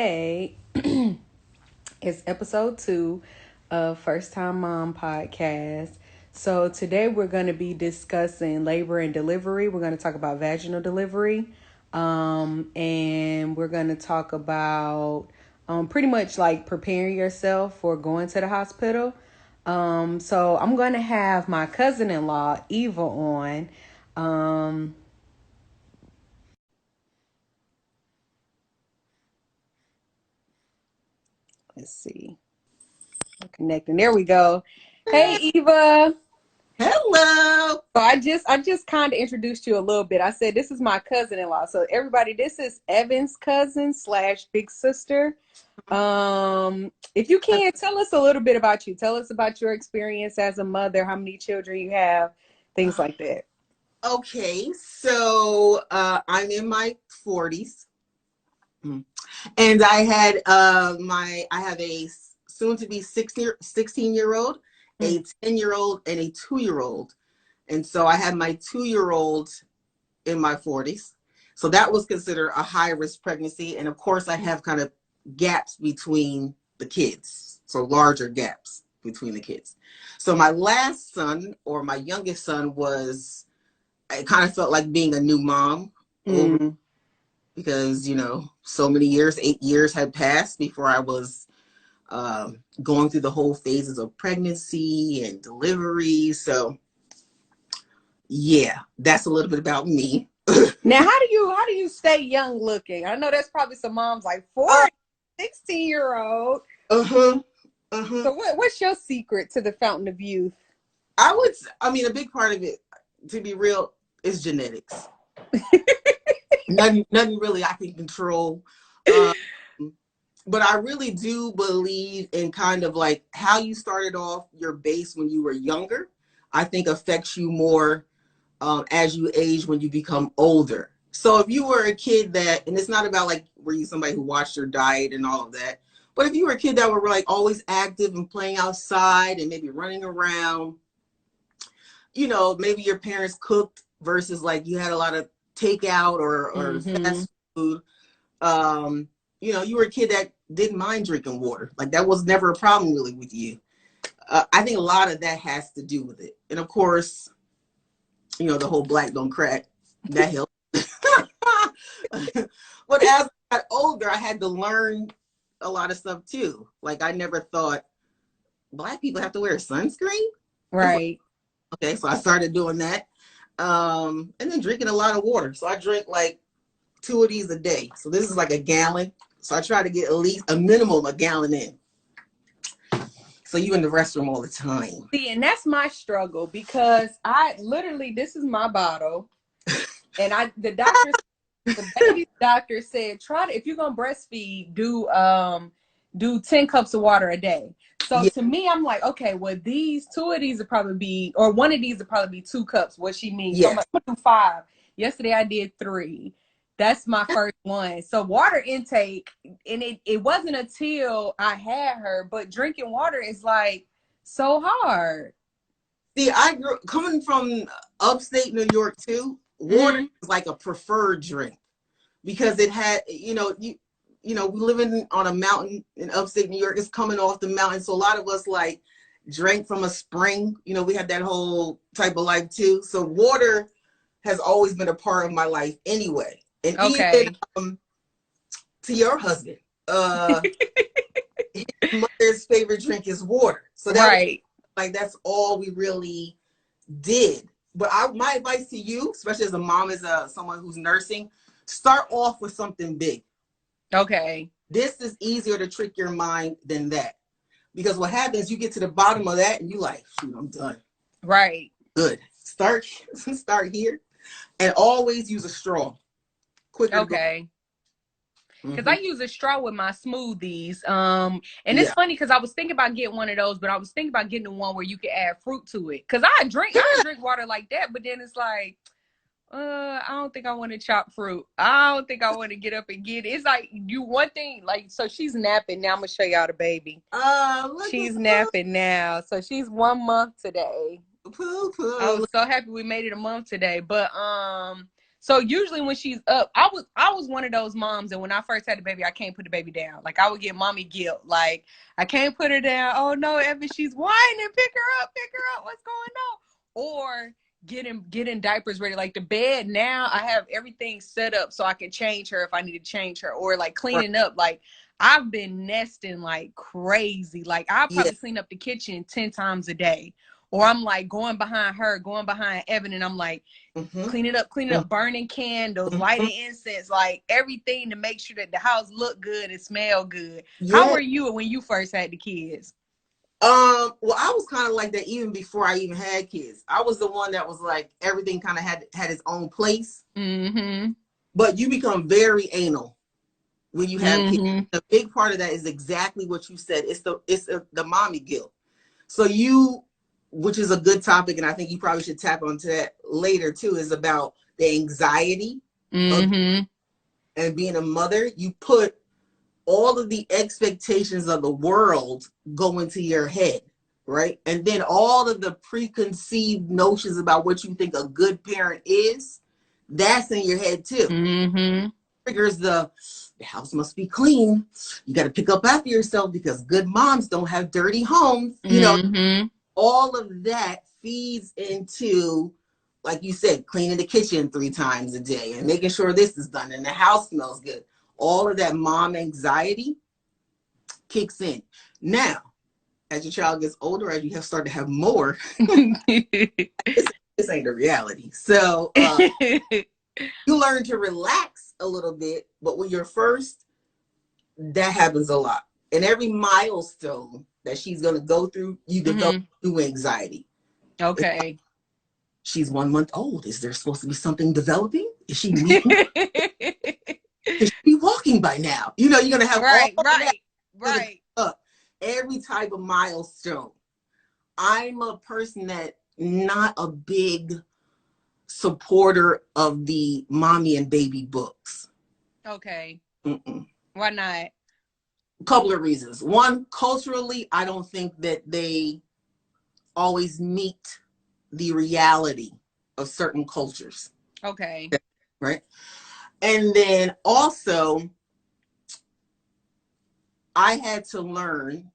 Hey, it's episode 2 of First Time Mom podcast. So today we're going to be discussing labor and delivery. We're going to talk about vaginal delivery. And we're going to talk about pretty much like preparing yourself for going to the hospital. So I'm going to have my cousin-in-law, Eva, on. Um, let's see. We're connecting. There we go. Hey, Eva. Hello. So I just kind of introduced you a little bit. I said this is my cousin-in-law. So everybody, this is Evan's cousin slash big sister. If you can tell us a little bit about you. Tell us about your experience as a mother, how many children you have, things like that. Okay, so I'm in my 40s, and I had I have a soon to be 16-year-old, a 10-year-old, and a 2-year-old, and so I had my 2-year-old in my 40s. So that was considered a high risk pregnancy, and of course I have kind of gaps between the kids, so larger gaps between the kids. So my last son, or my youngest son, was, I kind of felt like being a new mom over, because, so many years, 8 years had passed before I was going through the whole phases of pregnancy and delivery. So yeah, that's a little bit about me. Now, how do you stay young looking? I know that's probably some moms like 40, 16-year-old. So what's your secret to the fountain of youth? I mean, a big part of it, to be real, is genetics. nothing really I can control. But I really do believe in kind of like how you started off your base when you were younger, I think affects you more as you age when you become older. So if you were a kid that, and it's not about like, were you somebody who watched your diet and all of that, but if you were a kid that were like always active and playing outside and maybe running around, maybe your parents cooked versus like you had a lot of takeout or fast food. You were a kid that didn't mind drinking water. Like that was never a problem really with you. I think a lot of that has to do with it. And of course, the whole black don't crack, that helped. But as I got older, I had to learn a lot of stuff too. Like I never thought black people have to wear sunscreen. Right. Okay, so I started doing that. And then drinking a lot of water. So I drink like 2 of these a day. So this is like a gallon. So I try to get at least a minimum a gallon in. So you in the restroom all the time. See, and that's my struggle because I literally, this is my bottle. And the baby doctor said, if you're going to breastfeed, do 10 cups of water a day. So to me, I'm like, okay, well, 2 of these would probably be, or one of these would probably be 2 cups. What she means. Yes. So I'm like, I'm gonna do 5. Yesterday I did 3. That's my first one. So water intake, and it wasn't until I had her, but drinking water is like so hard. See, I grew coming from upstate New York too. Water is like a preferred drink because it had, we living on a mountain in upstate New York. It's coming off the mountain, so a lot of us like drank from a spring. We had that whole type of life too. So water has always been a part of my life anyway. And Okay. even to your husband, his mother's favorite drink is water. So that Right. like that's all we really did. But my advice to you, especially as a mom, as someone who's nursing, start off with something big. Okay. This is easier to trick your mind than that. Because what happens, you get to the bottom of that and you like, shoot, I'm done. Right. Good. Start here. And always use a straw. Quicker. Okay. Because I use a straw with my smoothies. And it's funny because I was thinking about getting one of those, but I was thinking about getting the one where you can add fruit to it. Because I drink water like that, but then it's like, I don't think I want to chop fruit. I don't think I want to get up and get it. It's like one thing, like, so she's napping now. I'm gonna show y'all the baby. She's napping now. So she's 1 month today. I was so happy we made it a month today. But So usually when she's up, I was one of those moms, and when I first had the baby, I can't put the baby down. Like I would get mommy guilt. Like I can't put her down. Oh no, Evan, she's whining. Pick her up. What's going on? Or getting diapers ready. Like the bed now, I have everything set up so I can change her if I need to change her. Or like cleaning up. Like I've been nesting like crazy. Like I'll Yeah. probably clean up the kitchen 10 times a day. Or I'm like going behind her, going behind Evan, and I'm like, Mm-hmm. clean it up, burning candles, Mm-hmm. lighting incense, like everything to make sure that the house look good and smell good. How Yeah. were you when you first had the kids? Well, I was kind of like that even before I even had kids. I was the one that was like everything kind of had its own place. Mm-hmm. But you become very anal when you have kids. Mm-hmm. The big part of that is exactly what you said. It's the mommy guilt. So which is a good topic, and I think you probably should tap onto that later too, is about the anxiety of Mm-hmm. and being a mother. You put all of the expectations of the world go into your head, right? And then all of the preconceived notions about what you think a good parent is, that's in your head too. Mm-hmm. Triggers the house must be clean. You got to pick up after yourself because good moms don't have dirty homes. Mm-hmm. All of that feeds into, like you said, cleaning the kitchen 3 times a day and making sure this is done and the house smells good. All of that mom anxiety kicks in. Now, as your child gets older, as you have started to have more, this ain't the reality. So you learn to relax a little bit, but when you're first, that happens a lot. And every milestone that she's going to go through, you develop new anxiety. Okay. She's 1 month old. Is there supposed to be something developing? Is she meeting? Should she be walking by now? You're going to have all of that up. Every type of milestone. I'm a person that not a big supporter of the mommy and baby books. Okay. Mm-mm. Why not? A couple of reasons. One, culturally, I don't think that they always meet the reality of certain cultures. Okay. Right. And then also, I had to learn,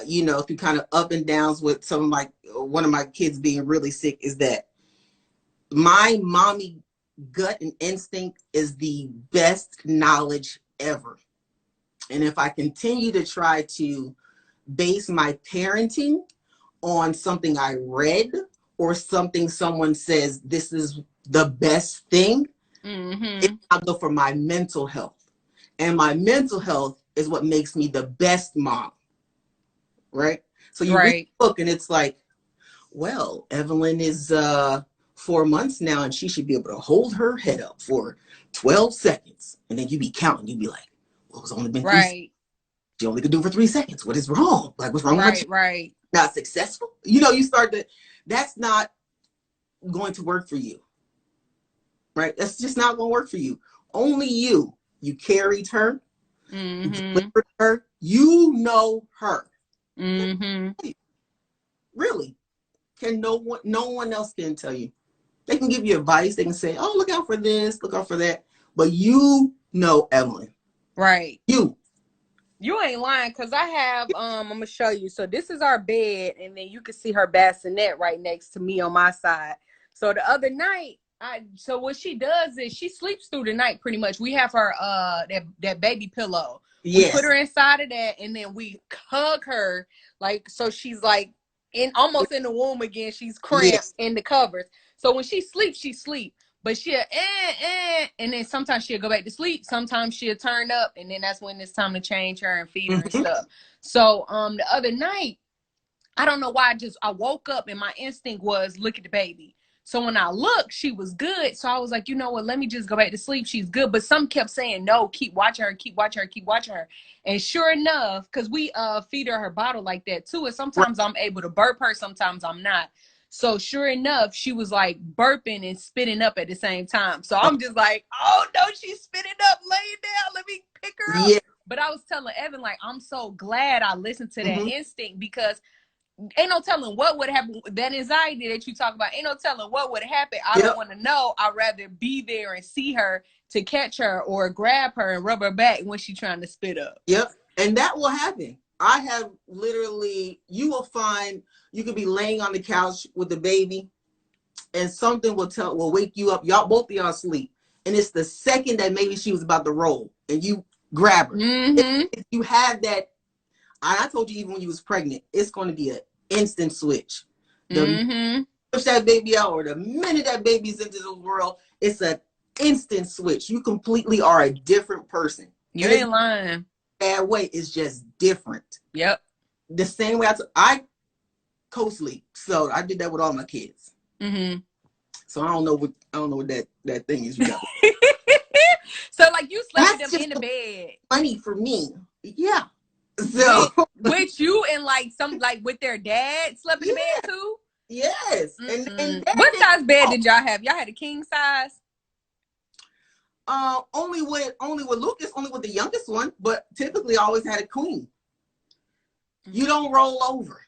through kind of up and downs with one of my kids being really sick, is that my mommy gut and instinct is the best knowledge ever. And if I continue to try to base my parenting on something I read or something someone says this is the best thing, it's not good for my mental health. And my mental health is what makes me the best mom. Right? So you read the book and it's like, well, Evelyn is 4 months now and she should be able to hold her head up for 12 seconds. And then you be counting. You be like, well, it's only been 3 seconds. She only could do it for 3 seconds. What is wrong? Like, what's wrong with my child? Right. Not successful. You start to, that's not going to work for you. Right? That's just not going to work for you. Only you. You carried her. You delivered her. You know her. Really. No one else can tell you. They can give you advice. They can say, oh, look out for this, look out for that. But you know Evelyn. Right. You ain't lying, because I have, I'm going to show you. So this is our bed, and then you can see her bassinet right next to me on my side. So the other night, so what she does is she sleeps through the night pretty much. We have her, that baby pillow. Yes. We put her inside of that, and then we hug her, like, so she's like almost in the womb again. She's cramped in the covers. So when she sleeps, but she'll and then sometimes she'll go back to sleep. Sometimes she'll turn up, and then that's when it's time to change her and feed her and stuff. So the other night, I don't know why, I woke up and my instinct was look at the baby. So when I looked, she was good. So I was like, you know what, let me just go back to sleep. She's good. But some kept saying, no, keep watching her, keep watching her, keep watching her. And sure enough, because we feed her bottle like that too. And sometimes I'm able to burp her, sometimes I'm not. So sure enough, she was like burping and spitting up at the same time. So I'm just like, oh no, she's spitting up, laying down. Let me pick her up. But I was telling Evan, like, I'm so glad I listened to that instinct, because ain't no telling what would happen. That anxiety that you talk about, ain't no telling what would happen. I Yep. don't want to know. I'd rather be there and see her to catch her or grab her and rub her back when she's trying to spit up. Yep. And that will happen. I have literally, you will find, you could be laying on the couch with the baby and something will wake you up. Y'all, both of y'all asleep. And it's the second that maybe she was about to roll and you grab her. If you have that, I told you even when you was pregnant, it's going to be an instant switch. The push that baby out, or the minute that baby's into the world, it's an instant switch. You completely are a different person. You ain't lying. Bad way is just different. Yep. The same way I co-sleep, so I did that with all my kids. So I don't know what that thing is. You got. So like you slept with them in the bed. Funny for me, yeah. So with you and like some like with their dad slept in the bed too. Yes. And what size bed did y'all have? Y'all had a king size? Only with Lucas, only with the youngest one, but typically I always had a queen. You don't roll over.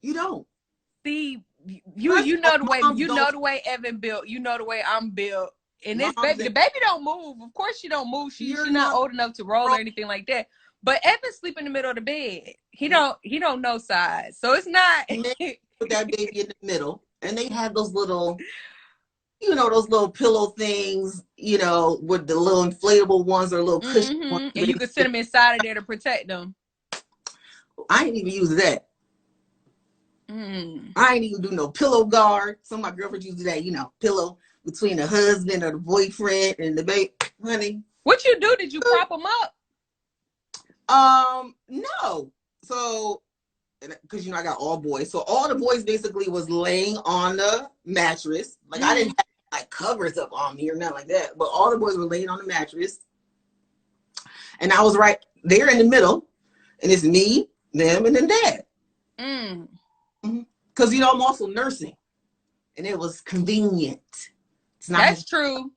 You don't. See, you know the way Evan built. You know the way I'm built. And this baby, the baby don't move. Of course she don't move. She's not old enough to roll or anything like that. But Evan sleep in the middle of the bed. He don't know size. So it's not. Put that baby in the middle, and they have those little, those little pillow things, with the little inflatable ones or little cushion ones. And you can sit them inside of there to protect them. I ain't even use that. I ain't even do no pillow guard. Some of my girlfriends use that, pillow between the husband or the boyfriend and the baby. Honey. What you do? Did you prop them up? No. So, because I got all boys. So all the boys basically was laying on the mattress. Like I didn't have like covers up on me or nothing like that. But all the boys were laying on the mattress. And I was right there in the middle. And it's me, them, and then dad. Because I'm also nursing. And it was convenient. That's true.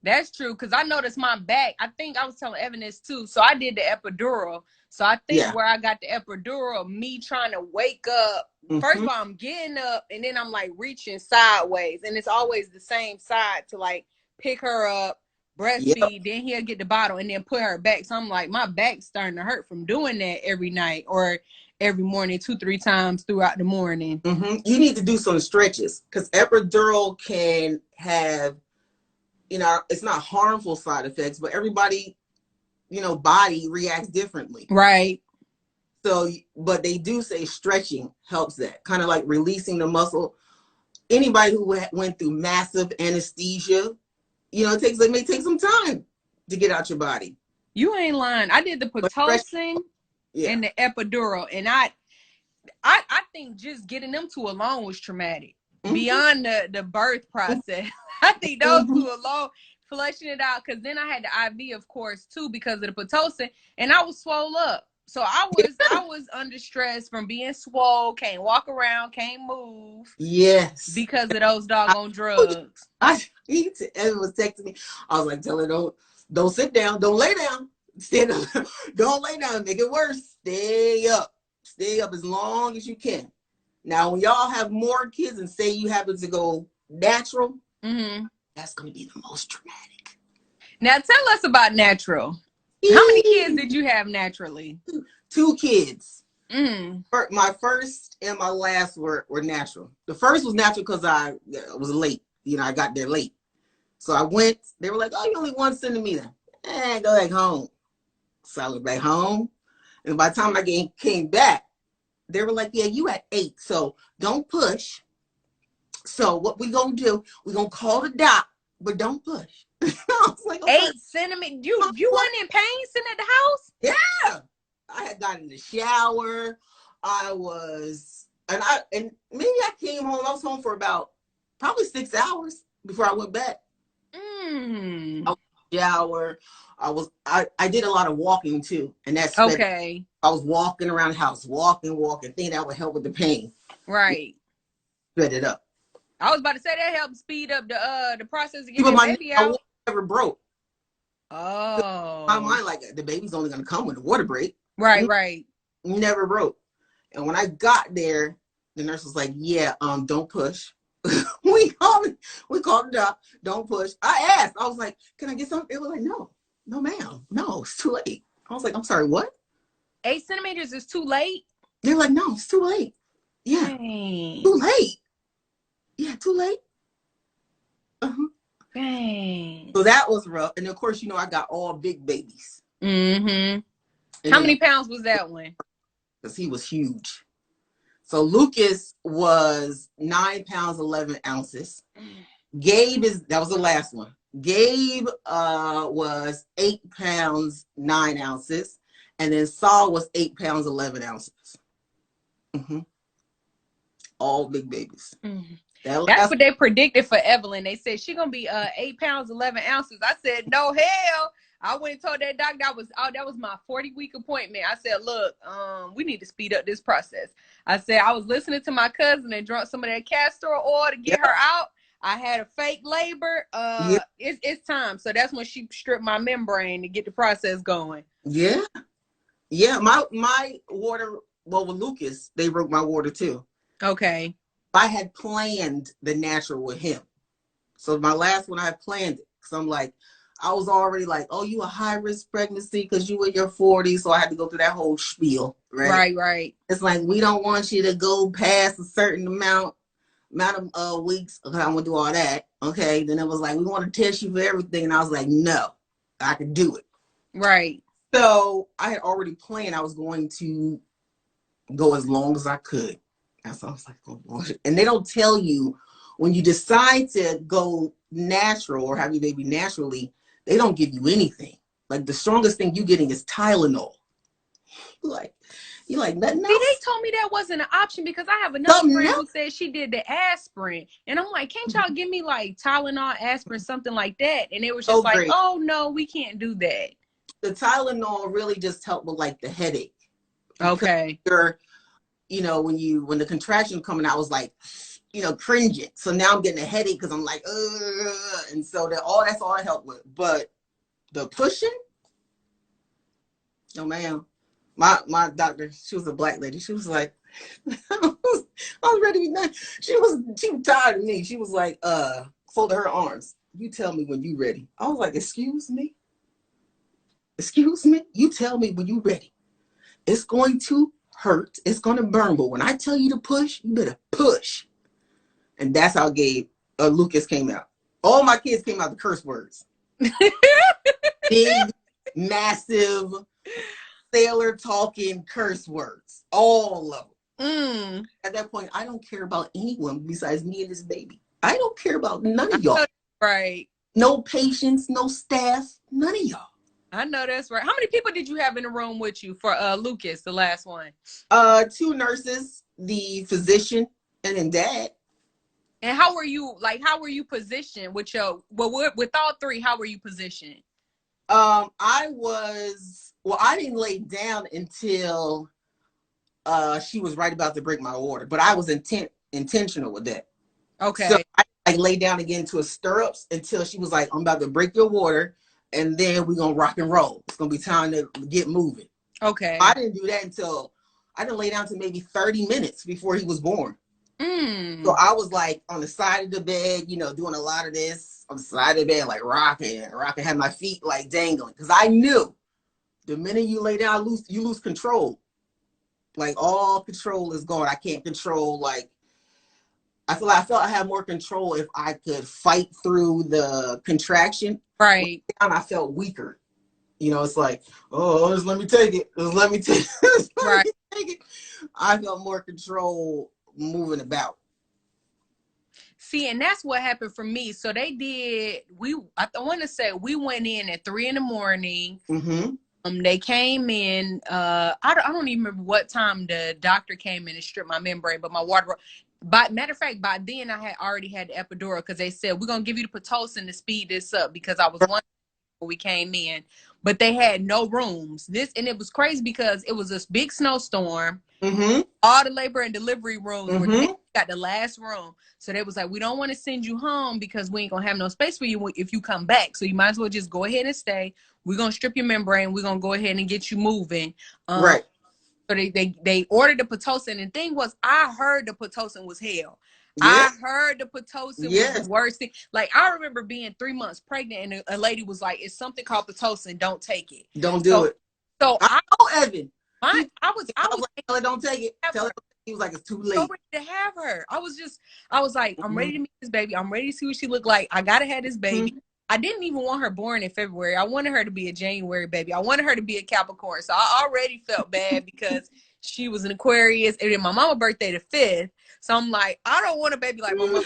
That's true. Because I noticed my back. I think I was telling Evan this too. So I did the epidural. So I think where I got the epidural, me trying to wake up. First of all, I'm getting up and then I'm like reaching sideways. And it's always the same side to like pick her up, breastfeed. Then he'll get the bottle and then put her back. So I'm like, my back's starting to hurt from doing that every night or every morning, 2-3 times throughout the morning. You need to do some stretches because epidural can have, it's not harmful side effects, but everybody, body reacts differently. Right. So, but they do say stretching helps that, kind of like releasing the muscle. Anybody who went through massive anesthesia, it may take some time to get out your body. You ain't lying. I did the Pitocin and the epidural, and I think just getting them two alone was traumatic. Beyond the birth process. I think those two alone, flushing it out, because then I had the IV, of course, too, because of the Pitocin, and I was swole up. So I was under stress from being swole, can't walk around, can't move. Yes. Because of those doggone drugs. Evan was texting me. I was like, tell her don't sit down, don't lay down. Stand up. Don't lay down, make it worse. Stay up. Stay up as long as you can. Now, when y'all have more kids and say you happen to go natural, that's going to be the most traumatic. Now, tell us about natural. How many kids did you have naturally? 2 kids. My first and my last were natural. The first was natural because I was late. I got there late. So I went. They were like, oh, you're only 1 centimeter. Go back home. So I went back home. And by the time I came back, they were like, yeah, you at 8. So don't push. So what we going to do, we're going to call the doc, but don't push. I was like, okay. 8 centimeters? You wasn't in pain sitting at the house? Yeah. I had gotten in the shower. And maybe I came home. I was home for about probably 6 hours before I went back. I was in the shower. I did a lot of walking too. And that's okay. I was walking around the house, walking, thinking that would help with the pain. Right. Sped it up. I was about to say that helped speed up the process of getting the baby out. My never broke. Oh. My mind, like, the baby's only going to come when the water break. Right. Never broke. And when I got there, the nurse was like, yeah, don't push. we called it up. Don't push. I asked. I was like, can I get something? It was like, no, ma'am. No, it's too late. I was like, I'm sorry, what? 8 centimeters is too late? They're like, no, it's too late. Yeah. Dang. Too late. Yeah, too late. Uh-huh. Dang. So that was rough. And of course, I got all big babies. Mm-hmm. How many pounds was that one? Because he was huge. So Lucas was 9 pounds, 11 ounces. Gabe that was the last one. Gabe was 8 pounds, 9 ounces. And then Saul was 8 pounds, 11 ounces. Mm-hmm. All big babies. Mm-hmm. That's what they predicted for Evelyn. They said she's gonna be 8 pounds, 11 ounces. I said, no, hell. I went and told that doctor that was my 40-week appointment. I said, look, we need to speed up this process. I said I was listening to my cousin and drunk some of that castor oil to get her out. I had a fake labor. It's time. So that's when she stripped my membrane to get the process going. Yeah. My water. Well, with Lucas, they broke my water too. Okay. I had planned the natural with him. So my last one, I had planned it. So I'm like, I was already like, oh, you a high-risk pregnancy because you in your 40s. So I had to go through that whole spiel, right? Right. It's like, we don't want you to go past a certain amount of weeks. Okay, I'm going to do all that. Okay, then it was like, we want to test you for everything. And I was like, no, I can do it. Right. So I had already planned I was going to go as long as I could. And so I was like, oh, boy. And they don't tell you when you decide to go natural or have your baby naturally, they don't give you anything. Like the strongest thing you're getting is Tylenol. You like nothing else? See, they told me that wasn't an option because I have another friend who said she did the aspirin. And I'm like, can't y'all give me like Tylenol, aspirin, something like that? And it was just like, oh, no, we can't do that. The Tylenol really just helped with like the headache. Okay. When the contraction coming out, I was like, cringing. So now I'm getting a headache because I'm like, ugh. And so that's all I helped with. But the pushing, no, ma'am. My doctor, she was a black lady. She was like, I was ready to be done. She was tired of me. She was like, folded her arms. You tell me when you ready. I was like, excuse me? Excuse me? You tell me when you ready. It's going to hurt. It's going to burn. But when I tell you to push, you better push. And that's how Lucas came out. All my kids came out the curse words. Big, massive, sailor talking curse words. All of them. At that point, I don't care about anyone besides me and this baby. I don't care about none of y'all. Right. No patients, no staff, none of y'all. I know that's right. How many people did you have in the room with you for Lucas, the last one? 2 nurses, the physician, and then Dad. And how were you positioned with with all 3? How were you positioned? I didn't lay down until she was right about to break my water, but I was intentional with that. Okay. So I lay down again to a stirrups until she was like, I'm about to break your water, and then we're gonna rock and roll. It's gonna be time to get moving. Okay. I didn't do that until I didn't lay down to maybe 30 minutes before he was born. So I was like on the side of the bed, doing a lot of this on the side of the bed, like rocking, had my feet like dangling. Because I knew the minute you lay down, you lose control. Like all control is gone. I can't control, like, I felt I had more control if I could fight through the contraction. Right. And I felt weaker. It's like, oh, just let me take it. Just let me take it. Right. Take it. I felt more control moving about. See, and that's what happened for me. So they did. I want to say we went in at 3 a.m. Mm-hmm. They came in. I don't even remember what time the doctor came in and stripped my membrane, but my water. Matter of fact, by then I had already had the epidural because they said we're gonna give you the Pitocin to speed this up because I was wondering when we came in, but they had no rooms. And it was crazy because it was this big snowstorm. Mm-hmm. All the labor and delivery rooms were got the last room. So they was like, we don't want to send you home because we ain't gonna have no space for you if you come back. So you might as well just go ahead and stay. We're gonna strip your membrane. We're gonna go ahead and get you moving. Right. So they ordered the Pitocin, and the thing was, I heard the Pitocin was hell. Yeah. I heard the Pitocin was the Yes. worst thing. Like, I remember being 3 months pregnant, and a lady was like, "It's something called Pitocin. Don't take it." Don't do So, it. so I know Evan. I was Like, tell her don't take it. Tell her. He was like, it's too late. so ready to have her. I was like, I'm ready to meet this baby. I'm ready to see what she looked like. I gotta have this baby. I didn't even want her born in February. I wanted her to be a January baby. I wanted her to be a Capricorn. So I already felt bad because she was an Aquarius, and then my mama's birthday the 5th. So I'm like, I don't want a baby like my mama.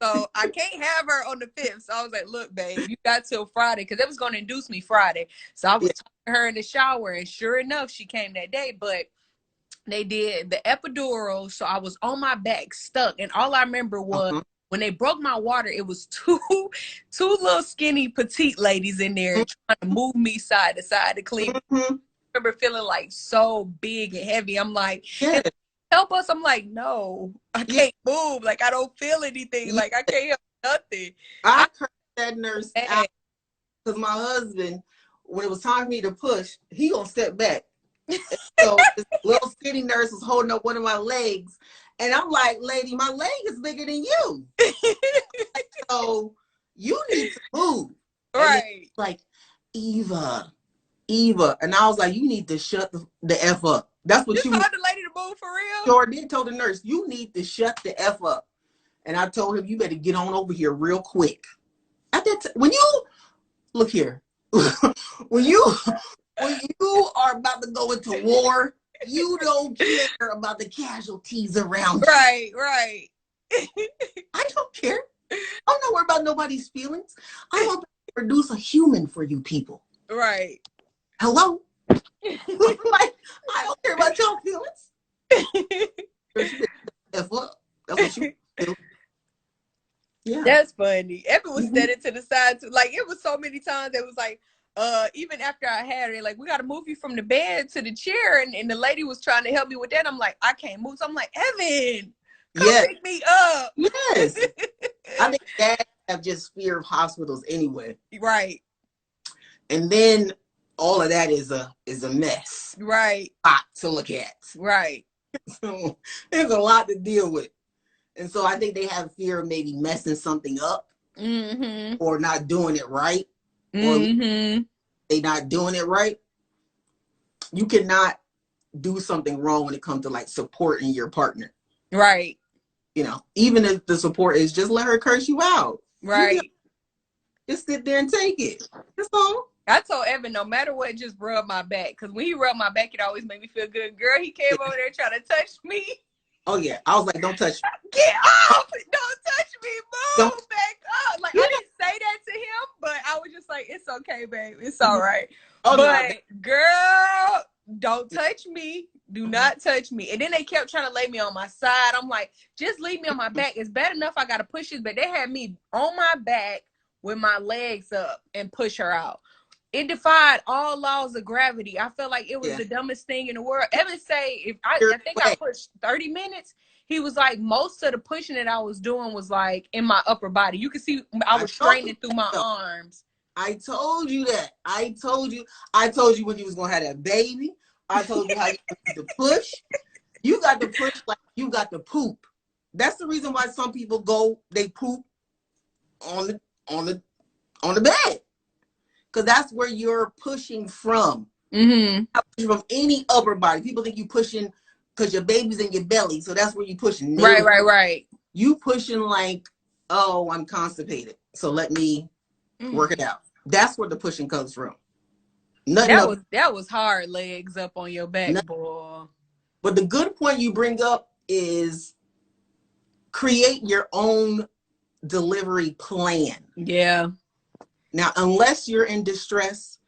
So I can't have her on the 5th. So I was like, look, babe, you got till Friday, because it was going to induce me Friday. So I was talking to her in the shower, and sure enough, she came that day. But they did the epidural, so I was on my back stuck, and all I remember was when they broke my water, it was two little skinny petite ladies in there trying to move me side to side to clean. I remember feeling like so big and heavy. I'm like, help us. I'm like, no, I can't move. Like, I don't feel anything. Like, I can't help nothing. I cursed that nurse out because my husband, when it was time for me to push, he gonna step back. So this little skinny nurse was holding up one of my legs, and I'm like, lady, my leg is bigger than you. So you need to move. Right. Like, Eva. And I was like, you need to shut the F up. That's what you told the lady to move for real? Sure did. Told the nurse, you need to shut the F up. And I told him, you better get on over here real quick. At that when you look here, when you are about to go into war, you don't care about the casualties around you. Right. I don't care. I'm not worried about nobody's feelings. I want to produce a human for you people. Right. Hello? Like, I don't care about your feelings. F up. That's what you do. Yeah. That's funny. Evan was standing to the side too. Like, it was so many times it was like, even after I had her, like, we got to move you from the bed to the chair, and the lady was trying to help me with that. I'm like, I can't move. So I'm like, Evan, come pick me up. Yes. I think dads have just fear of hospitals anyway. Right. And then all of that is a mess. Right. A lot to look at. Right. So there's a lot to deal with. And so I think they have fear of maybe messing something up or not doing it right. Or they not doing it right. You cannot do something wrong when it comes to like supporting your partner. Right. You know, even if the support is just let her curse you out. Right. Just sit there and take it. That's all. I told Evan, no matter what, just rub my back. Because when he rubbed my back, it always made me feel good. Girl, he came over there trying to touch me. Oh, yeah. I was like, don't touch me. Get off! Don't touch me. Move back up. Like, I didn't say that to him, but I was just like, it's okay, babe. It's all right. Oh, but, no. Girl, don't touch me. Do not touch me. And then they kept trying to lay me on my side. I'm like, just leave me on my back. It's bad enough I got to push this, but they had me on my back with my legs up and push her out. It defied all laws of gravity. I felt like it was the dumbest thing in the world. Evan say, I think I pushed 30 minutes. He was like, most of the pushing that I was doing was like in my upper body. You can see I was straining through my arms. I told you that. I told you when you was going to have that baby. I told you how you got to push. You got to push like you got to poop. That's the reason why some people they poop on the bed. Because that's where you're pushing from. From any upper body. People think you pushing because your baby's in your belly. So that's where you pushing. Right. You pushing like, oh, I'm constipated. So let me work it out. That's where the pushing comes from. That was hard legs up on your back, boy. But the good point you bring up is create your own delivery plan. Yeah. Now, unless you're in distress,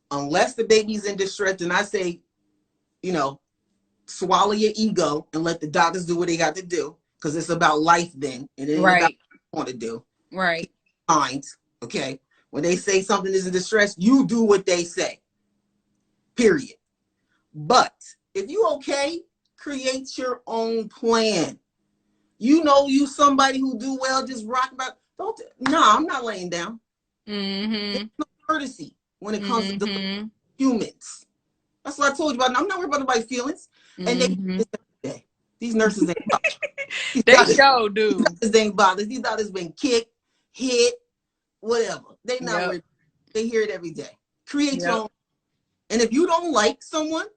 unless the baby's in distress, then I say, swallow your ego and let the doctors do what they got to do, because it's about life then, and it ain't about what you want to do. Right. Minds, okay? When they say something is in distress, you do what they say. Period. But if you okay, create your own plan. You somebody who do well, just rock about. I'm not laying down. There's no courtesy when it comes to humans. That's what I told you about. I'm not worried about nobody's feelings. And they Mm-hmm. these nurses ain't these They doctors, sure these do. doctors ain't bothered. These doctors been kicked, hit, whatever. They not Yep. worried. They hear it every day. Create your Yep. own. And if you don't like someone,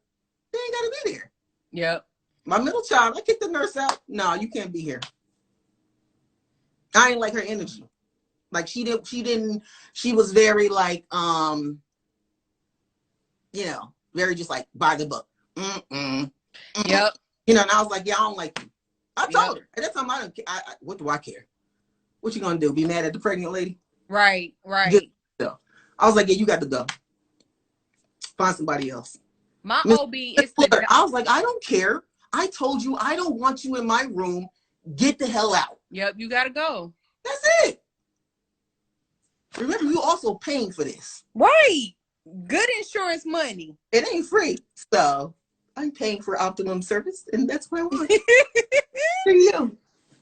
they ain't gotta be there. Yep. My middle child, I kicked the nurse out. No, you can't be here. I ain't like her energy. Like she was very like very just like by the book. Yep. And I was like, yeah, I don't like you. I Yep. told her. At that time I don't what do I care? What you gonna do? Be mad at the pregnant lady? Right. Right. I was like, yeah, you got to go. Find somebody else. My OB is the. I was like, I don't care. I told you I don't want you in my room. Get the hell out. Yep, you gotta go. That's it. Remember, you also paying for this. Right. Good insurance money. It ain't free. So I'm paying for optimum service, and that's what I want. There you go.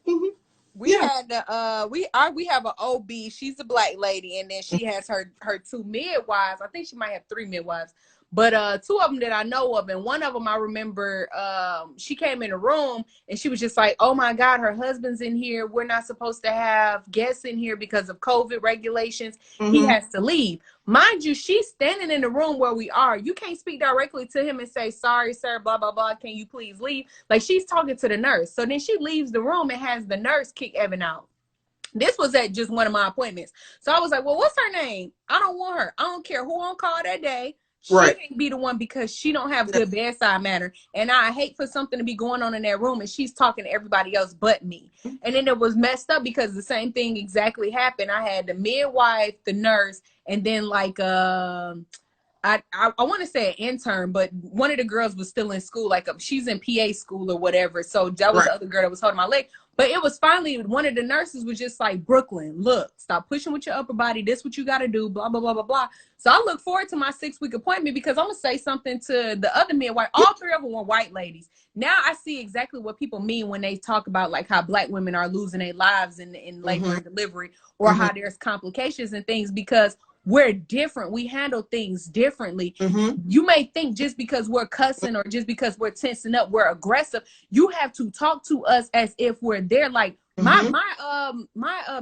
Mm-hmm. We had we have an OB. She's a black lady, and then she has her two midwives. I think she might have three midwives, but two of them that I know of, and one of them I remember. She came in the room and she was just like, "Oh my God, her husband's in here. We're not supposed to have guests in here because of COVID regulations. Mm-hmm. He has to leave." Mind you, she's standing in the room where we are. You can't speak directly to him and say, "Sorry, sir, blah, blah, blah. Can you please leave?" Like, she's talking to the nurse. So then she leaves the room and has the nurse kick Evan out. This was at just one of my appointments. So I was like, well, what's her name? I don't want her. I don't care who on call that day. She can't be the one because she don't have good bedside manner. And I hate for something to be going on in that room and she's talking to everybody else but me. And then it was messed up because the same thing exactly happened. I had the midwife, the nurse, and then like I want to say an intern, but one of the girls was still in school. Like she's in PA school or whatever. So that was the other girl that was holding my leg. But it was finally one of the nurses was just like, "Brooklyn, look, stop pushing with your upper body. This what you got to do, blah, blah, blah, blah, blah." So I look forward to my 6-week appointment because I'm going to say something to the other midwife. All three of them were white ladies. Now I see exactly what people mean when they talk about like how black women are losing their lives in labor and delivery, or how there's complications and things because we're different. We handle things differently. You may think just because we're cussing or just because we're tensing up, we're aggressive. You have to talk to us as if we're there. Like my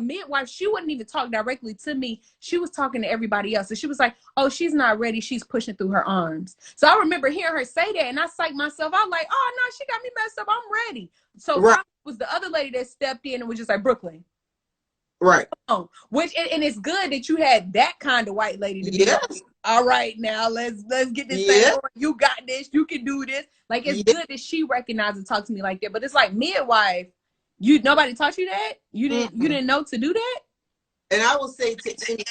midwife, she wouldn't even talk directly to me. She was talking to everybody else. And she was like, "Oh, she's not ready. She's pushing through her arms." So I remember hearing her say that and I psyched myself. I was like, "Oh no, she got me messed up. I'm ready." So it was the other lady that stepped in and was just like, "Brooklyn." Right. Oh, which and it's good that you had that kind of white lady to be like, "All right, now let's get this thing on. You got this. You can do this." Like it's good that she recognized and talked to me like that. But it's like midwife, nobody taught you that. You didn't know to do that. And I will say to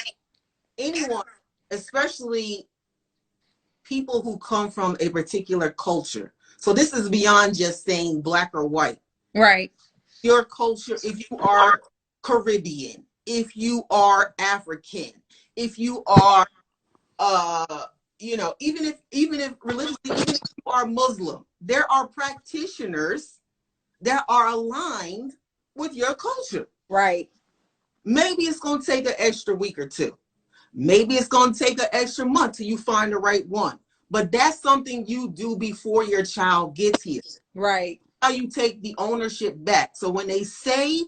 anyone, especially people who come from a particular culture. So this is beyond just saying black or white. Right. Your culture, if you are Caribbean, if you are African, if you are even if religiously, even if you are Muslim, there are practitioners that are aligned with your culture. Right. Maybe it's going to take an extra week or two. Maybe it's going to take an extra month till you find the right one. But that's something you do before your child gets here. Right. How you take the ownership back. So when they say,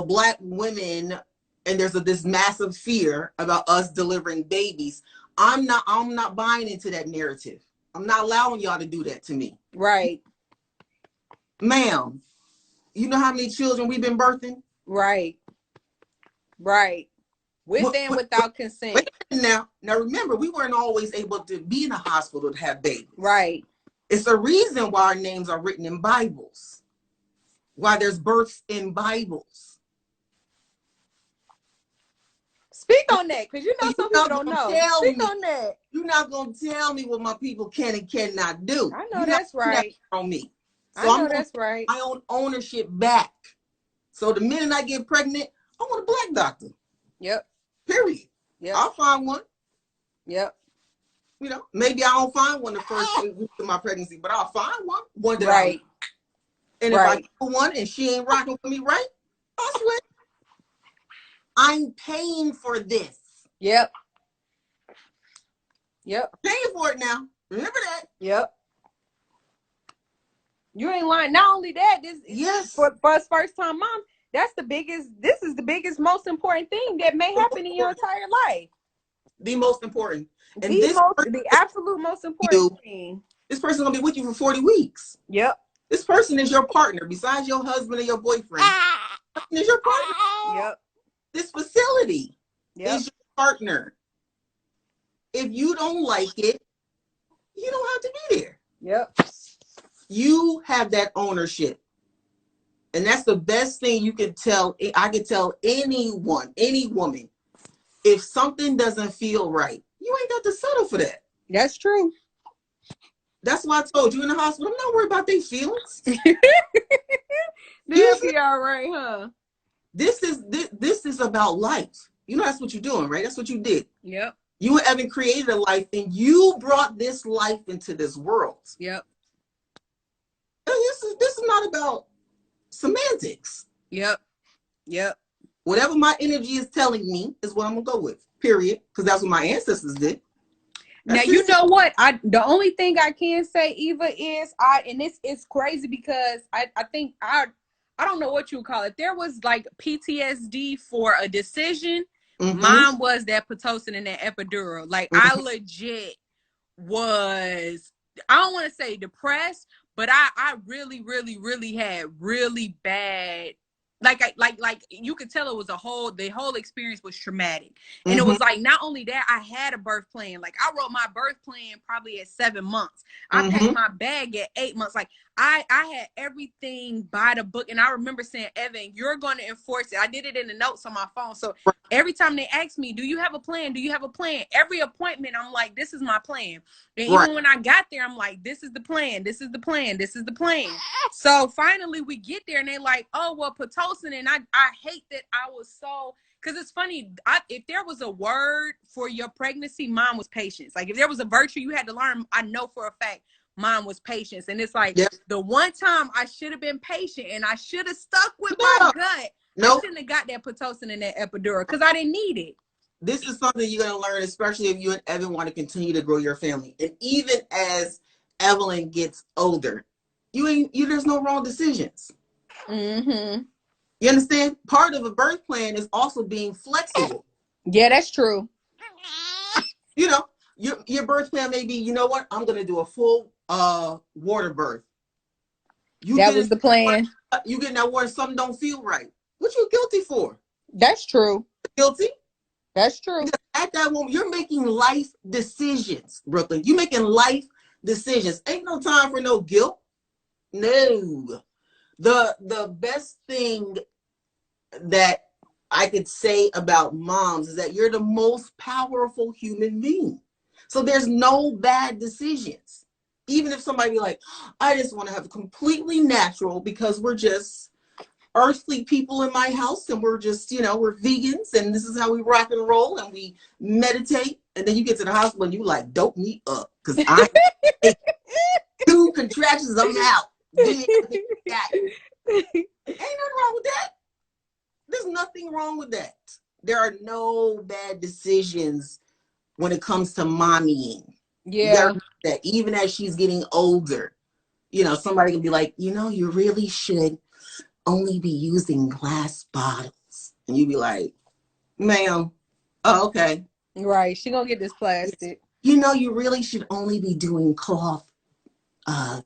black women, and there's this massive fear about us delivering babies, I'm not buying into that narrative. I'm not allowing y'all to do that to me. Right. Ma'am, you know how many children we've been birthing? Right. Right. With and without consent. Now remember, we weren't always able to be in a hospital to have babies. Right. It's a reason why our names are written in Bibles. Why there's births in Bibles. Speak on that, because some people don't know. Speak on that. You're not going to tell me what my people can and cannot do. I know that's right. On me. So I know that's right. My own ownership back. So the minute I get pregnant, I want a black doctor. Yep. Period. Yep. I'll find one. Yep. Maybe I don't find one the first 8 weeks of my pregnancy, but I'll find one that right. And if I get one and she ain't rocking with me right, I'll switch. I'm paying for this. Yep. Yep. Paying for it now. Remember that? Yep. You ain't lying. Not only that, this Yes. for us first time moms, this is the biggest, most important thing that may happen in your entire life. The most important. And The absolute most important thing. This person's gonna be with you for 40 weeks. Yep. This person is your partner, besides your husband and your boyfriend. This person is your partner. Yep. This facility Yep. is your partner. If you don't like it, you don't have to be there. Yep. You have that ownership. And that's the best thing you can tell. I can tell anyone, any woman, if something doesn't feel right, you ain't got to settle for that. That's true. That's why I told you in the hospital, I'm not worried about their feelings. They'll be all right, huh? This is about life. You know, that's what you're doing, right? That's what you did. Yep. You and Evan created a life, and you brought this life into this world. Yep. And this is not about semantics. Yep. Yep. Whatever my energy is telling me is what I'm gonna go with. Period. Because that's what my ancestors did. Now you know what? The only thing I can say, Eva, is and this is crazy because I think I don't know what you would call it. There was like PTSD for a decision. Mm-hmm. Mine was that Pitocin and that epidural. Like I legit was, I don't want to say depressed, but I really, really, really had really bad. Like you could tell it was the whole experience was traumatic. And it was like, not only that, I had a birth plan. Like I wrote my birth plan probably at 7 months. I packed my bag at 8 months. Like I had everything by the book. And I remember saying, Evan, you're going to enforce it. I did it in the notes on my phone. So every time they ask me, do you have a plan? Do you have a plan? Every appointment, I'm like, this is my plan. And even when I got there, I'm like, this is the plan. This is the plan. This is the plan. So finally we get there and they're like, oh, well, Pitocin. And I hate that I was so, because it's funny. If there was a word for your pregnancy, mine was patience. Like if there was a virtue you had to learn, I know for a fact mine was patience. And it's like the one time I should have been patient and I should have stuck with my gut. I shouldn't have got that Pitocin and that epidural because I didn't need it. This is something you're going to learn, especially if you and Evan want to continue to grow your family. And even as Evelyn gets older, there's no wrong decisions. Mm-hmm. You understand? Part of a birth plan is also being flexible. Yeah, that's true. You know, your birth plan may be, you know what? I'm going to do a full water birth. That was the plan. You get in that water, something don't feel right. What you guilty for? That's true. Guilty? That's true. Because at that moment, you're making life decisions, Brooklyn. You're making life decisions. Ain't no time for no guilt. No. The best thing that I could say about moms is that you're the most powerful human being. So there's no bad decisions. Even if somebody be like, I just want to have a completely natural because we're just earthly people in my house and we're just, we're vegans and this is how we rock and roll and we meditate. And then you get to the hospital and you like, dope me up because I take 2 contractions, I'm out. Ain't nothing wrong with that. There's nothing wrong with that. There are no bad decisions when it comes to mommying. Yeah. That even as she's getting older, somebody can be like, you really should only be using glass bottles. And you'd be like, ma'am, oh, okay. Right. She gonna get this plastic. You really should only be doing cloth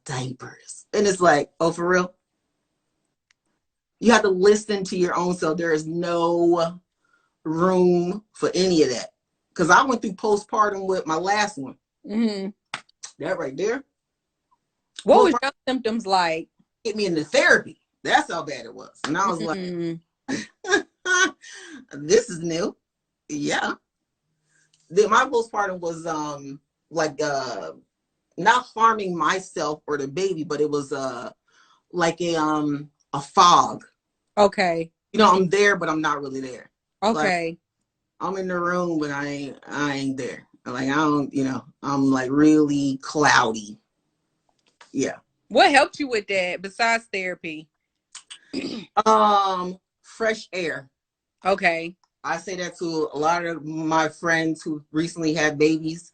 diapers. And it's like, oh, for real? You have to listen to your own self. There is no room for any of that. Because I went through postpartum with my last one. Mm-hmm. That right there. What was your symptoms like? Get me into therapy. That's how bad it was. And I was like, this is new. Yeah. My postpartum was not harming myself or the baby, but it was like a fog. Okay. I'm there, but I'm not really there. Okay. Like, I'm in the room, but I ain't there. Like I don't, I'm like really cloudy. Yeah. What helped you with that besides therapy? Fresh air. Okay. I say that to a lot of my friends who recently had babies.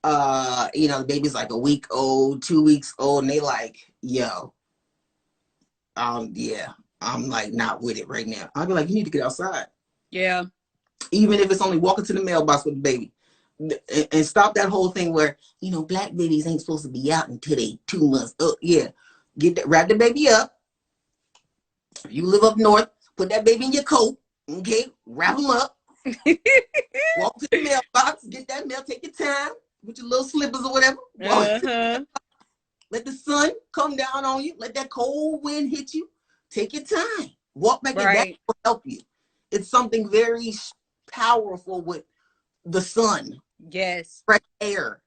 The baby's like a week old, 2 weeks old, and they like, yo, yeah, I'm like not with it right now. I'll be like, you need to get outside. Yeah. Even if it's only walking to the mailbox with the baby. And stop that whole thing where, black babies ain't supposed to be out until they 2 months. Oh, yeah. Wrap the baby up. If you live up north, put that baby in your coat. Okay. Wrap them up. Walk to the mailbox. Get that mail. Take your time with your little slippers or whatever. Let the sun come down on you. Let that cold wind hit you. Take your time. Walk back. Right. That will help you. It's something very powerful with the sun. Yes. Fresh air.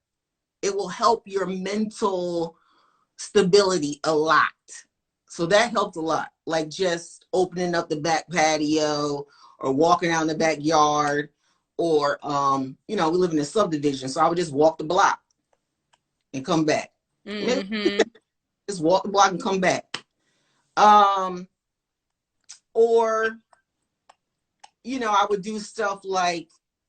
It will help your mental stability a lot. So that helped a lot. Like just opening up the back patio or walking out in the backyard, or we live in a subdivision, so I would just walk the block and come back. Mm-hmm. Just walk the block and come back. Or I would do stuff like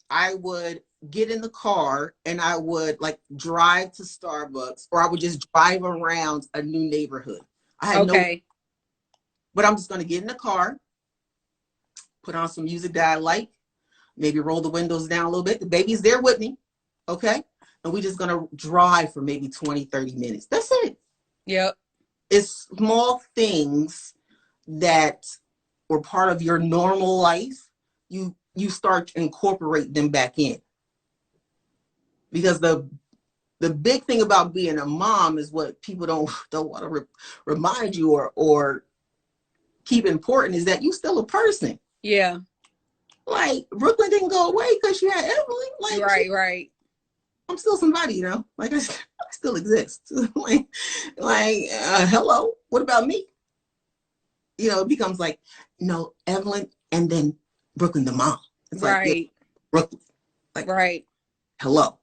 I would get in the car and I would like drive to Starbucks, or I would just drive around a new neighborhood. I had but I'm just going to get in the car, put on some music that I like, maybe roll the windows down a little bit. The baby's there with me. Okay. And we're just going to drive for maybe 20, 30 minutes. That's it. Yep. It's small things that were part of your normal life. You start to incorporate them back in. Because the big thing about being a mom is what people don't want to remind you or keep important is that you still a person. Yeah. Like Brooklyn didn't go away because she had Evelyn. Like right. I'm still somebody, Like I still exist. Hello. What about me? It becomes like, no, Evelyn, and then Brooklyn the mom. It's right. Like, yeah, Brooklyn. Like, right. Hello.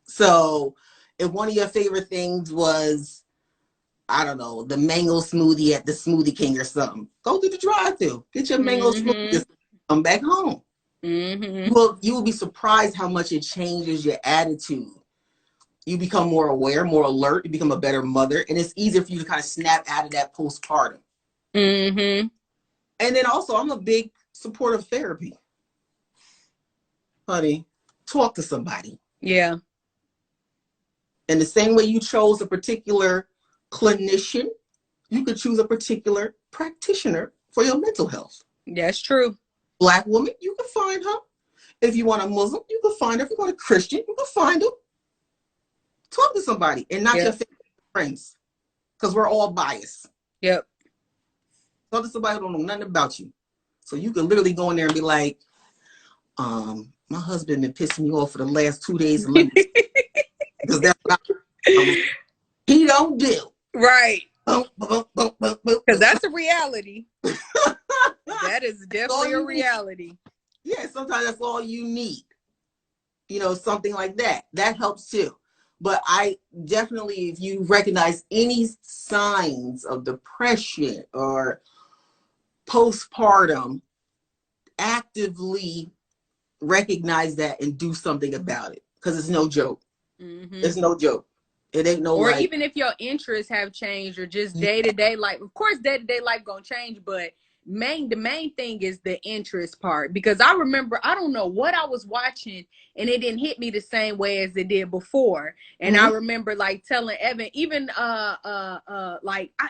So if one of your favorite things was, I don't know, the mango smoothie at the Smoothie King or something, go through the drive-thru, get your mango smoothie, come back home. Mm-hmm. You will be surprised how much it changes your attitude. You become more aware, more alert. You become a better mother, and it's easier for you to kind of snap out of that postpartum. Mm-hmm. And then also, I'm a big supporter of therapy. Honey, talk to somebody. Yeah. And the same way you chose a particular clinician, you could choose a particular practitioner for your mental health. That's true. Black woman, you can find her. If you want a Muslim, you can find her. If you want a Christian, you can find her. Talk to somebody and not your favorite friends, because we're all biased. Yep. Talk to somebody who don't know nothing about you. So you can literally go in there and be like, my husband been pissing me off for the last 2 days. Because that's what he don't do. Right. Because that's a reality. That is definitely a reality. Yeah, sometimes that's all you need. Something like that. That helps too. But I definitely, if you recognize any signs of depression or postpartum, actively recognize that and do something about it, because it's no joke. Mm-hmm. It's no joke. It ain't no. Or even if your interests have changed, or just day-to-day life. Of course, day-to-day life gonna change, but the main thing is the interest part. Because I remember, I don't know what I was watching, and it didn't hit me the same way as it did before. And I remember like telling Evan, even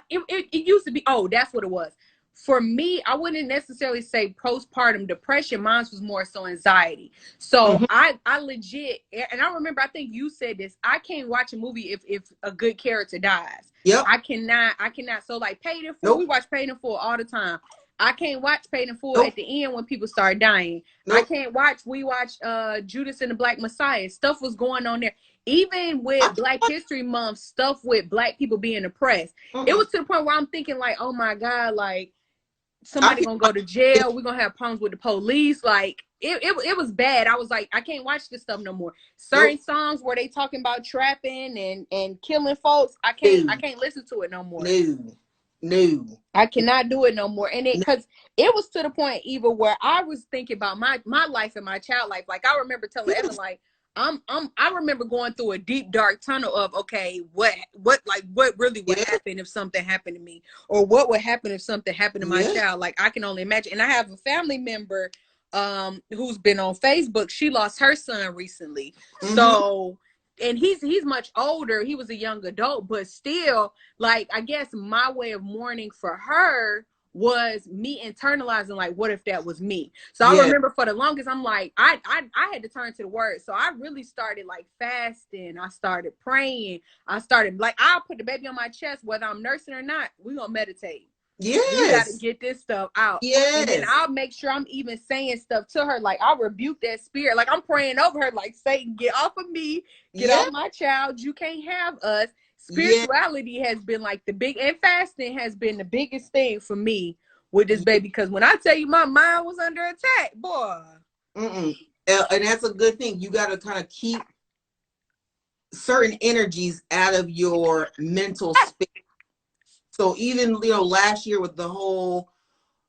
it used to be, that's what it was. For me, I wouldn't necessarily say postpartum depression. Mine was more so anxiety. So I legit, and I remember, I think you said this, I can't watch a movie if a good character dies. Yep. I cannot. So like Paid in Full, we watch Paid in Full all the time. I can't watch Paid in Full at the end when people start dying. I can't watch, we watched Judas and the Black Messiah. Stuff was going on there. Even with Black History Month, stuff with Black people being oppressed. It was to the point where I'm thinking like, oh my God, like, somebody gonna go to jail. We're gonna have problems with the police. Like it was bad. I was like, I can't watch this stuff no more. Certain songs where they talking about trapping and killing folks, I can't listen to it no more. No. I cannot do it no more. And because it was to the point even where I was thinking about my life and my child life. Like I remember telling Evan, like, I remember going through a deep dark tunnel of, okay, what really would Yeah. happen if something happened to me, or what would happen if something happened to my Yeah. child. Like, I can only imagine. And I have a family member who's been on Facebook. She lost her son recently. So, and he's much older. He was a young adult, but still, like, I guess my way of mourning for her was me internalizing, like, what if that was me? So I Yeah. remember for the longest, I'm like, I had to turn to the word. So I really started like fasting. I started praying. I started, like, I'll put the baby on my chest, whether I'm nursing or not. We're gonna meditate. We got to Yes. get this stuff out. And then Yes. I'll make sure I'm even saying stuff to her. Like, I'll rebuke that spirit. Like, I'm praying over her, like, Satan, get off of me, get Yeah. off my child. You can't have us. Yeah. Spirituality has been like and fasting has been the biggest thing for me with this baby. Because when I tell you my mind was under attack, boy. And that's a good thing. You got to kind of keep certain energies out of your mental space. So even, last year with the whole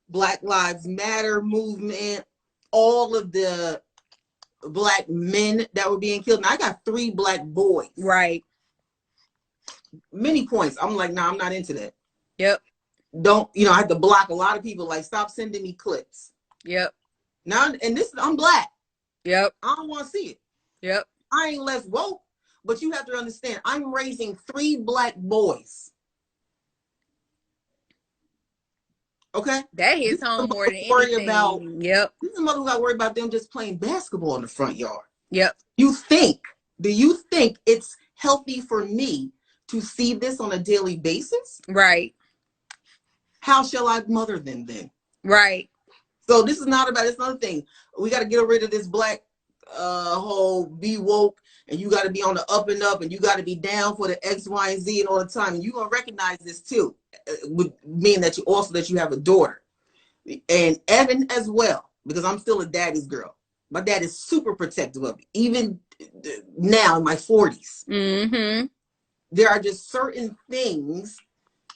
Black Lives Matter movement, all of the Black men that were being killed. And I got 3 Black boys. Right. Many points. I'm like, nah, I'm not into that. Yep. Don't, I had to block a lot of people, like, stop sending me clips. Yep. Now, and I'm Black. Yep. I don't want to see it. Yep. I ain't less woke, but you have to understand, I'm raising 3 Black boys. Okay? That hits home more than anything. Yep. This is a mother who got to worry about them just playing basketball in the front yard. Yep. Do you think it's healthy for me to see this on a daily basis? Right. How shall I mother them then? Right. So this is not about, it's another thing. We got to get rid of this Black whole be woke, and you got to be on the up and up, and you got to be down for the X, Y, and Z and all the time. And you're going to recognize this too, would mean that you have a daughter. And Evan as well, because I'm still a daddy's girl. My dad is super protective of me, even now in my 40s. There are just certain things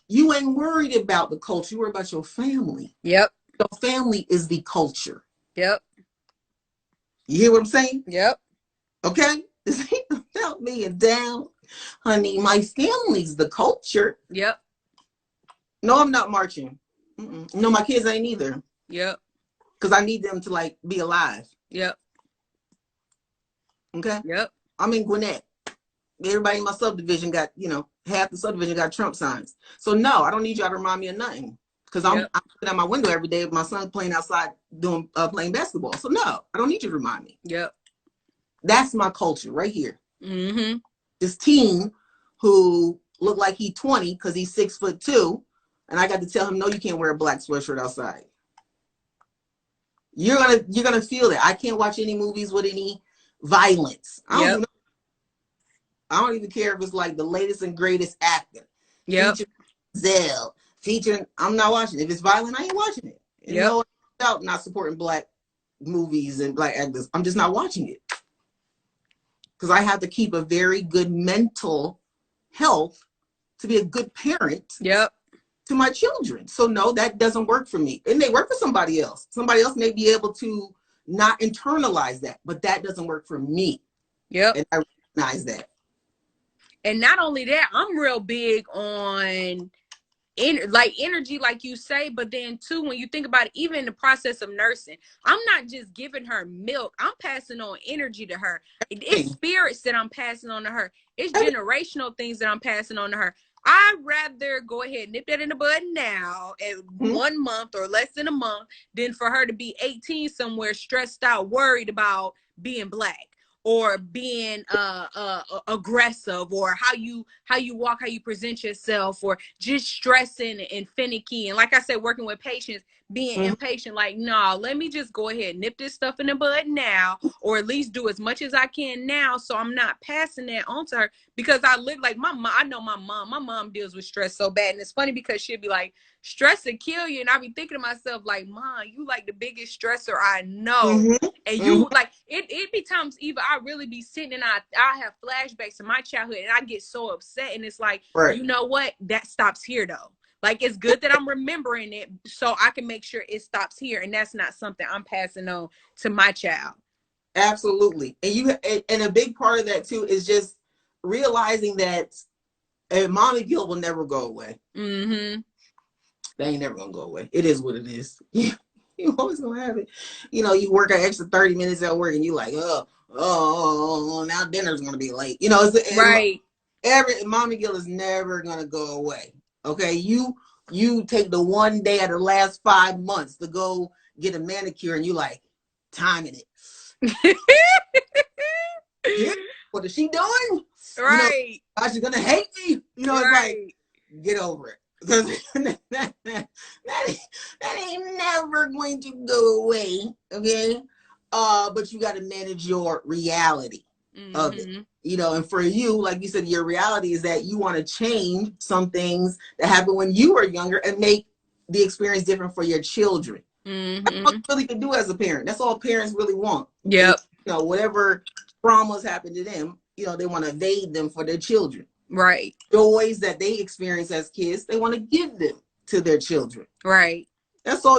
you ain't worried about the culture. You worry about your family. Yep. Your family is the culture. Yep. You hear what I'm saying? Yep. Okay? This ain't about being down. Honey, my family's the culture. Yep. No, I'm not marching. No, my kids ain't either. Yep. Because I need them to, like, be alive. Yep. Okay? Yep. I'm in Gwinnett. Everybody in my subdivision got, half the subdivision got Trump signs. So no, I don't need y'all to remind me of nothing. Because I'm looking out my window every day with my son playing outside playing basketball. So no, I don't need you to remind me. Yep. That's my culture right here. This teen who looked like he's 20 because he's 6'2", and I got to tell him, no, you can't wear a black sweatshirt outside. You're gonna feel that. I can't watch any movies with any violence. I don't even care if it's like the latest and greatest actor. Featuring Zell. I'm not watching it. If it's violent, I ain't watching it. No, about not supporting Black movies and Black actors. I'm just not watching it. Because I have to keep a very good mental health to be a good parent to my children. So no, that doesn't work for me. It may work for somebody else. Somebody else may be able to not internalize that, but that doesn't work for me. And I recognize that. And not only that, I'm real big on energy, like you say, but then too, when you think about it, even in the process of nursing, I'm not just giving her milk, I'm passing on energy to her. It's spirits that I'm passing on to her. It's generational things that I'm passing on to her. I'd rather go ahead and nip that in the bud now at 1 month or less than a month than for her to be 18 somewhere stressed out, worried about being Black or being aggressive, or how you walk, how you present yourself, or just stressing and finicky. And like I said, working with patients, being impatient, like, no, let me just go ahead and nip this stuff in the bud now, or at least do as much as I can now, so I'm not passing that on to her. Because I live like my mom. I know my mom deals with stress so bad. And it's funny because she'll be like, stress will kill you. And I be thinking to myself, like, Mom, you like the biggest stressor I know. And you like it be times either I really be sitting and I have flashbacks to my childhood and I get so upset. And it's like, you know what? That stops here though. Like, it's good that I'm remembering it so I can make sure it stops here. And that's not something I'm passing on to my child. Absolutely. And a big part of that too is just realizing that a mommy guilt will never go away. Mm-hmm. They ain't never gonna go away. It is what it is. You always gonna have it. You work an extra 30 minutes at work and you like, now dinner's gonna be late. Right. Every mommy guilt is never gonna go away. Okay. You take the one day out of the last 5 months to go get a manicure and you like timing it. Yeah, what is she doing? Right. She's gonna hate me. It's like, get over it. Because that ain't never going to go away. Okay. But you got to manage your reality of it. And for you, like you said, your reality is that you want to change some things that happened when you were younger and make the experience different for your children. That's what you really can do as a parent. That's all parents really want. Yep. Whatever traumas happen to them, they want to evade them for their children. Right. Joys that they experience as kids, they want to give them to their children. Right. That's all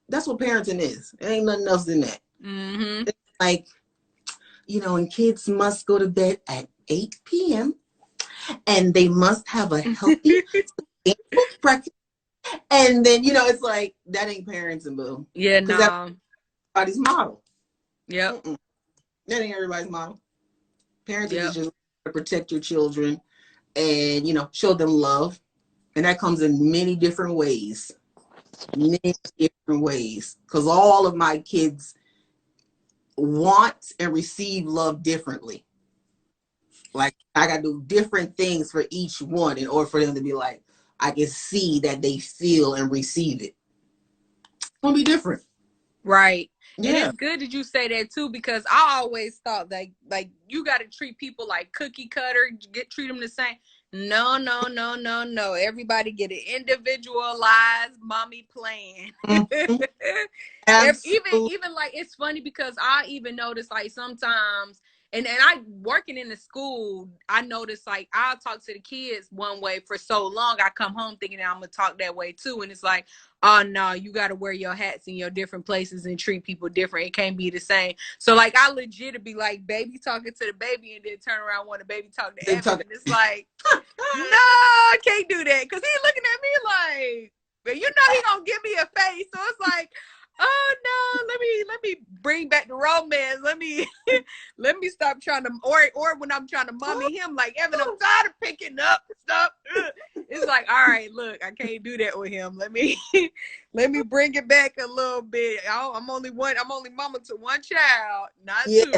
that's what parenting is. It ain't nothing else in that. It's like, and kids must go to bed at 8 p.m. and they must have a healthy breakfast. And then, it's like, that ain't parenting, boo. Yeah, no. That's everybody's model. Yep. That ain't everybody's model. Parenting is just to protect your children and, show them love. And that comes in many different ways. Because all of my kids want and receive love differently. Like, I got to do different things for each one in order for them to be like, I can see that they feel and receive it. It's going to be different. Right. Yeah. And it's good that you say that too, because I always thought that like you got to treat people like cookie cutter, treat them the same. No. Everybody get an individualized mommy plan. Even like, it's funny because I even notice like sometimes, and I working in the school, I notice like I'll talk to the kids one way for so long. I come home thinking that I'm gonna talk that way too, and it's like, oh no, you got to wear your hats in your different places and treat people different. It can't be the same. So like I legit be like baby talking to the baby and then turn around when the baby talk to Evan, and it's like, no, I can't do that because he's looking at me like, but he gonna give me a face. So it's like, oh no, let me bring back the romance. Let me stop trying to, or when I'm trying to mommy him, like, Evan, I'm tired of picking up stuff. It's like, all right, look, I can't do that with him. Let me bring it back a little bit. I'm only mama to one child, not two.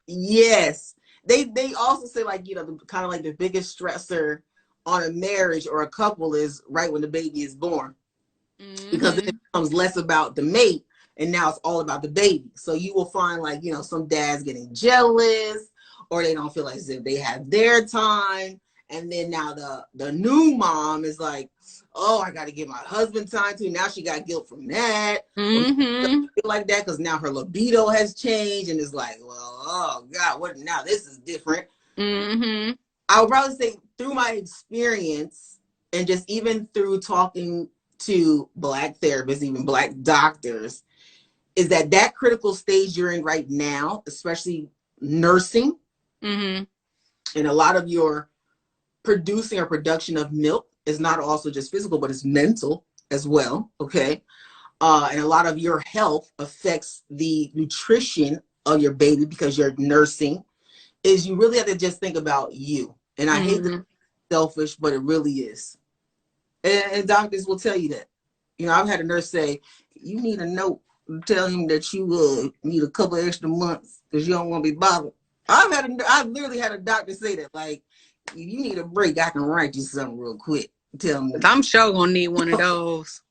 Yes. They also say like, kind of like the biggest stressor on a marriage or a couple is right when the baby is born. Because it becomes less about the mate and now it's all about the baby. So you will find like, some dads getting jealous or they don't feel like as if they have their time. And then now the new mom is like, oh, I got to give my husband time too. Now she got guilt from that. Like that because now her libido has changed and it's like, well, oh God, what now? This is different. I would probably say through my experience and just even through talking to Black therapists, even Black doctors, is that critical stage you're in right now, especially nursing, and a lot of your producing or production of milk is not also just physical, but it's mental as well. Okay. And a lot of your health affects the nutrition of your baby because you're nursing, is you really have to just think about you. And I hate to be selfish, but it really is. And doctors will tell you that. I've had a nurse say, you need a note to tell him that you need a couple of extra months because you don't want to be bothered. I've literally had a doctor say that, like, if you need a break, I can write you something real quick. Tell me. I'm sure gonna need one of those.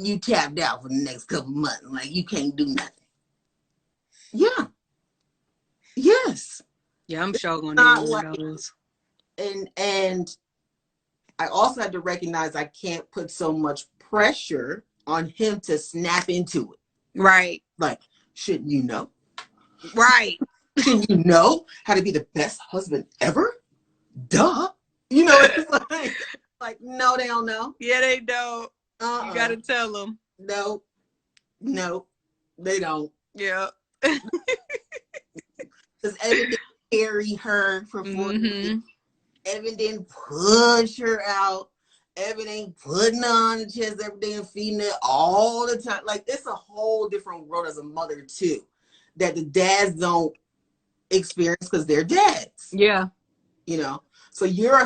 You tapped out for the next couple months. Like, you can't do nothing. Yeah. Yes. Yeah, I'm sure gonna need one of those. And I also had to recognize I can't put so much pressure on him to snap into it. Right. Like, shouldn't you know? Right. Shouldn't you know how to be the best husband ever? Duh. It's like, no, they don't know. Yeah, they don't. You gotta tell them. No, they don't. Yeah. Because Evan didn't carry her for 4 weeks. Mm-hmm. Evan didn't push her out. Evan ain't putting her on the chest every day and feeding her all the time. Like, it's a whole different world as a mother, too, that the dads don't experience because they're dads. Yeah. You know? So your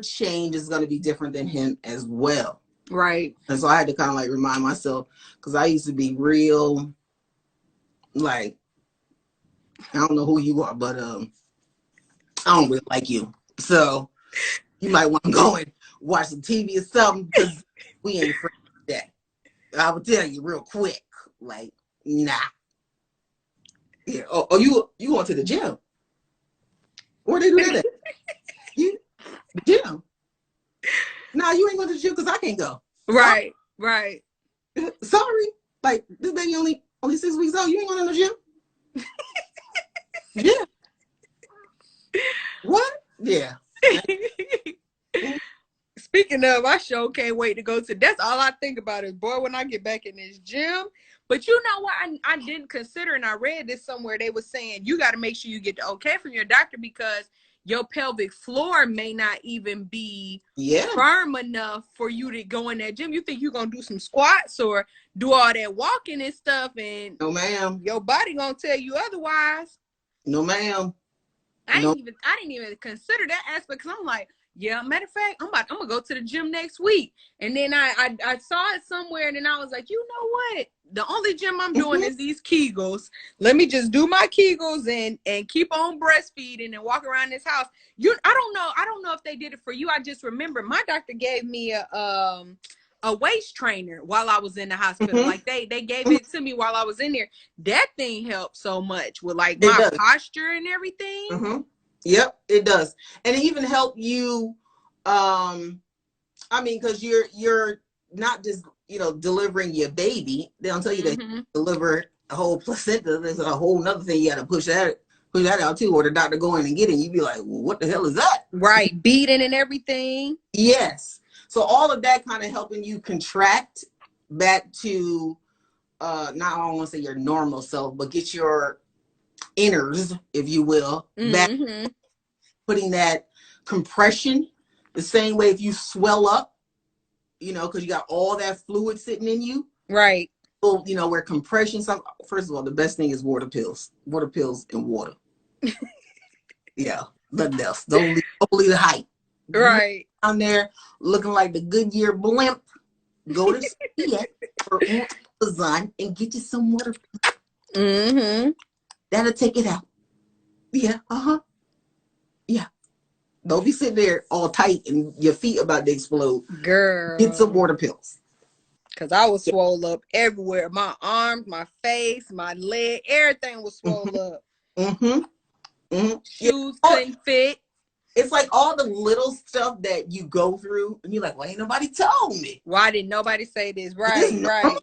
change is going to be different than him as well. Right. And so I had to kind of like remind myself, because I used to be real, like, I don't know who you are, but I don't really like you. So you might want to go and watch some TV or something, because we ain't friends with that. I will tell you real quick, like, nah. Yeah. Oh, you going to the gym? Where they do that at? The gym. Nah, you ain't going to the gym because I can't go. Right. Right. Sorry. Like, this baby only 6 weeks old. You ain't going to the gym? Yeah. What? Yeah. Speaking of, I sure can't wait to go to. That's all I think about is, boy, when I get back in this gym. But you know what? I didn't consider, and I read this somewhere. They were saying you got to make sure you get the okay from your doctor, because your pelvic floor may not even be firm enough for you to go in that gym. You think you're going to do some squats or do all that walking and stuff, and no, ma'am. Your body going to tell you otherwise. No, ma'am. I didn't even consider that aspect, because I'm like, yeah, matter of fact, I'm gonna go to the gym next week. And then I saw it somewhere, and then I was like, you know what? The only gym I'm doing is these Kegels. Let me just do my Kegels and keep on breastfeeding and walk around this house. I don't know if they did it for you. I just remember my doctor gave me a waist trainer while I was in the hospital. Like they gave it to me while I was in there. That thing helped so much with like my posture and everything. Yep, it does. And it even helped you, I mean, because you're not just, delivering your baby. They don't tell you that you deliver a whole placenta. There's a whole nother thing you got to push that out too, or the doctor go in and get it. You'd be like, well, what the hell is that? Right, beating and everything. Yes. So all of that kind of helping you contract back to, not I don't want to say your normal self, but get your inners, if you will, back, putting that compression the same way if you swell up, because you got all that fluid sitting in you. Right. Well, where compression, first of all, the best thing is water pills and water. Yeah, nothing else. Don't leave the height. Right. Down there looking like the Goodyear blimp. Go to CVS or Amazon and get you some water pills. That'll take it out. Yeah. Yeah. Don't be sitting there all tight and your feet about to explode. Girl. Get some water pills. Because I was swole up everywhere. My arms, my face, my leg, everything was swole up. Shoes couldn't fit. It's like all the little stuff that you go through, and you're like, well, ain't nobody told me. Why didn't nobody say this? Right, right.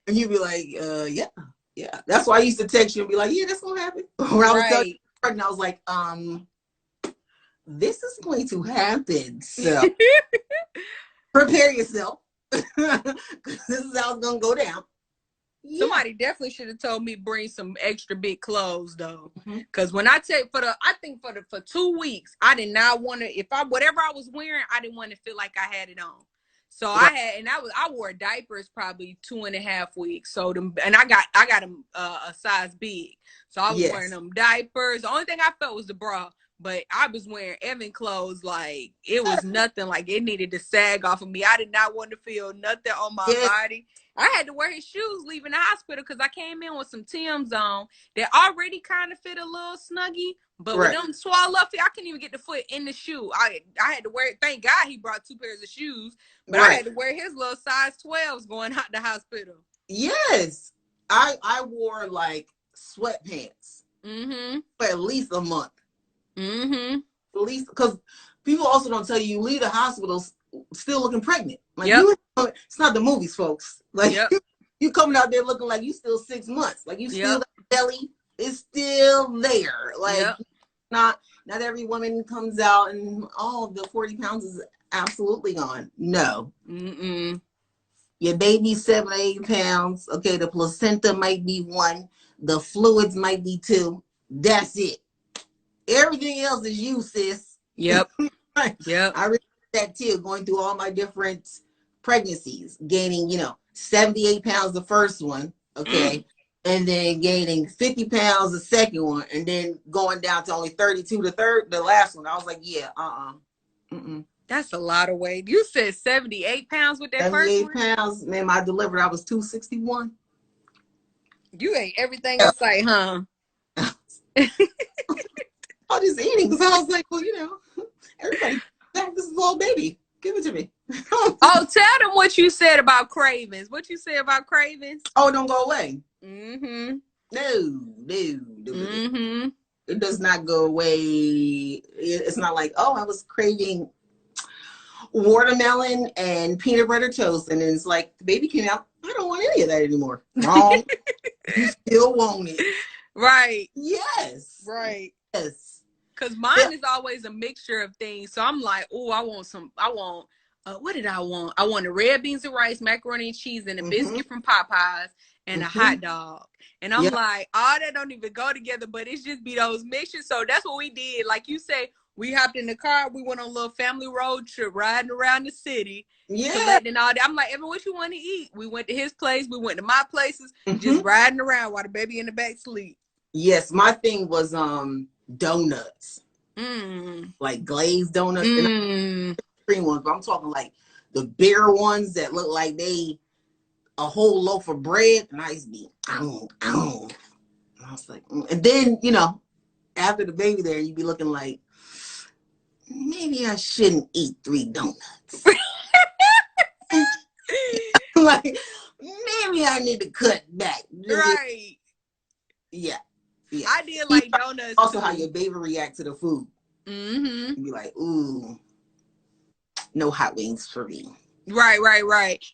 And you'd be like, yeah. That's why I used to text you and be like, yeah, that's gonna happen. Or I was telling you, and I was like, this is going to happen. So prepare yourself. This is how it's gonna go down. Yeah. Somebody definitely should have told me bring some extra big clothes though, because when I take for 2 weeks, I did not want to. Whatever I was wearing, I didn't want to feel like I had it on. So I wore diapers probably 2.5 weeks. So I got them a size big. So I was wearing them diapers. The only thing I felt was the bra. But I was wearing Evan clothes like it was nothing, like it needed to sag off of me. I did not want to feel nothing on my body. I had to wear his shoes leaving the hospital because I came in with some Timbs on that already kind of fit a little snuggy. But with them swell up, I couldn't even get the foot in the shoe. I had to wear it. Thank God he brought 2 pairs of shoes. But I had to wear his little size 12s going out the hospital. Yes. I wore like sweatpants for at least a month. At least, because people also don't tell you leave the hospital still looking pregnant. Like it's not the movies, folks. Like you coming out there looking like you still 6 months. Like you still got belly is still there. Like not every woman comes out and the 40 pounds is absolutely gone. No. Your baby's 7 or 8 pounds. Okay, the placenta might be 1. The fluids might be 2. That's it. Everything else is you, sis. Yep. Yep. I remember that too, going through all my different pregnancies, gaining, 78 pounds the first one, okay, and then gaining 50 pounds the second one, and then going down to only 32 the last one. I was like, yeah, mm-mm. That's a lot of weight. You said 78 pounds with that first 78 one? pounds. Man, I delivered, I was 261. You ate everything in sight, huh? I was just eating because I was like, well, everybody, this is all baby. Give it to me. Oh, tell them what you said about cravings. What you said about cravings? Oh, don't go away. Mm-hmm. No. Mm-hmm. It does not go away. It's not like, oh, I was craving watermelon and peanut butter toast, and then it's like the baby came out. I don't want any of that anymore. Wrong. You still want it. Right. Yes. Right. Yes. Because mine is always a mixture of things. So I'm like, oh, what did I want? I want the red beans and rice, macaroni and cheese, and a biscuit from Popeyes, and a hot dog. And I'm like, all that don't even go together, but it's just be those mixtures. So that's what we did. Like you say, we hopped in the car. We went on a little family road trip, riding around the city, collecting all that. I'm like, Evan, what you want to eat? We went to his place. We went to my places, just riding around while the baby in the back sleep. Yes, my thing was donuts, like glazed donuts, and cream ones. But I'm talking like the bigger ones that look like they a whole loaf of bread. And I used to be, And I was like, and then after the baby there, you'd be looking like, maybe I shouldn't eat 3 donuts. Like, maybe I need to cut back. Right. Yeah. I did like donuts. Also, too. how your baby react to the food. Mm-hmm. You be like, ooh, no hot wings for me. Right.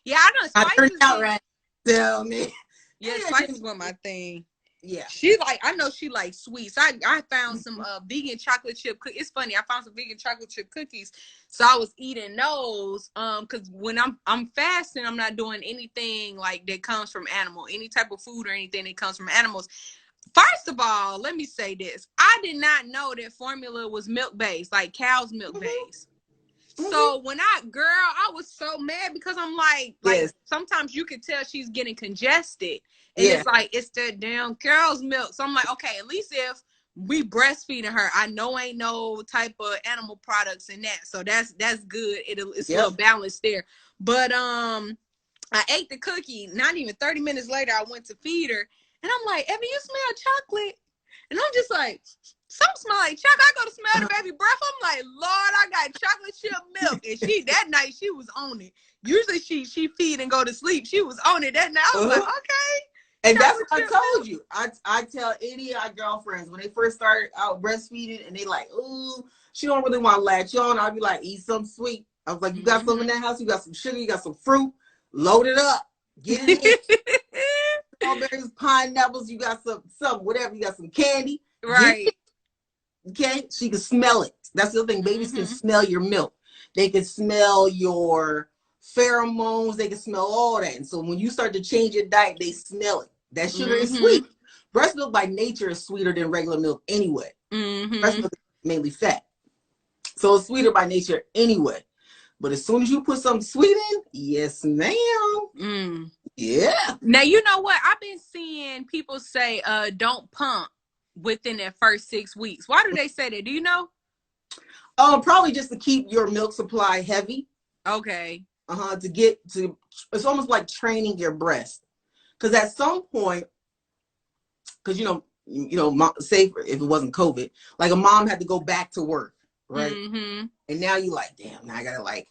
Yeah, I know. I turned out right. Tell me. Yeah, spices was my thing. Yeah. She I know she likes sweets. I found some vegan chocolate chip cookies. It's funny, I found some vegan chocolate chip cookies. So I was eating those. Because when I'm fasting, I'm not doing anything like that comes from animal, any type of food or anything that comes from animals. First of all, let me say this. I did not know that formula was milk-based, like cow's milk-based. So when I was so mad because I'm like sometimes you could tell she's getting congested. And it's like, it's that damn cow's milk. So I'm like, okay, at least if we breastfeeding her, I know ain't no type of animal products in that. So that's good. It's a little balanced there. But I ate the cookie. Not even 30 minutes later, I went to feed her. And I'm like, Evie, you smell chocolate? And I'm just like, something smell like chocolate. I go to smell the baby breath. I'm like, Lord, I got chocolate chip milk. And that night she was on it. Usually she feed and go to sleep. She was on it that night. I was like, okay. And that's what I told you. I tell any of our girlfriends when they first started out breastfeeding and they like, ooh, she don't really want to latch on. I'll be like, eat something sweet. I was like, you got something in that house? You got some sugar? You got some fruit? Load it up. Get it in. Strawberries, pineapples, you got some whatever, you got some candy. Right. Okay, she can smell it. That's the other thing. Babies can smell your milk. They can smell your pheromones. They can smell all that. And so when you start to change your diet, they smell it. That sugar is sweet. Breast milk by nature is sweeter than regular milk anyway. Breast milk is mainly fat. So it's sweeter by nature anyway. But as soon as you put something sweet in, yes, ma'am. Yeah. Now, you know what? I've been seeing people say, don't pump within that first 6 weeks. Why do they say that? Do you know? Probably just to keep your milk supply heavy. Okay. It's almost like training your breast. Because at some point, because say if it wasn't COVID, like a mom had to go back to work, right? And now you like, damn, now I gotta like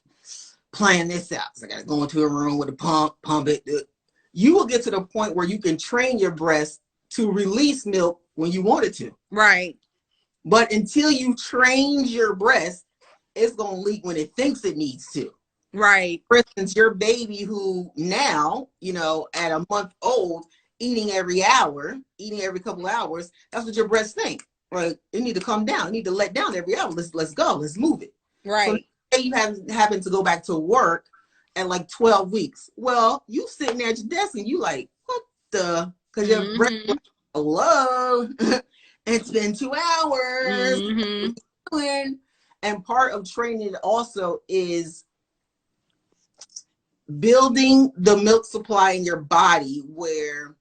plan this out. So I gotta go into a room with a pump it. You will get to the point where you can train your breast to release milk when you want it to. Right. But until you train your breast, it's gonna leak when it thinks it needs to. Right. For instance, your baby who now, at a month old, eating every hour, eating every couple hours, that's what your breast think. Right? It need to come down. It need to let down every hour. Let's go. Let's move it. Right. So you happen to go back to work at like 12 weeks. Well, you sitting there at your desk and you like, what the? Because your breast like, hello. It's been 2 hours. Mm-hmm. And part of training also is building the milk supply in your body where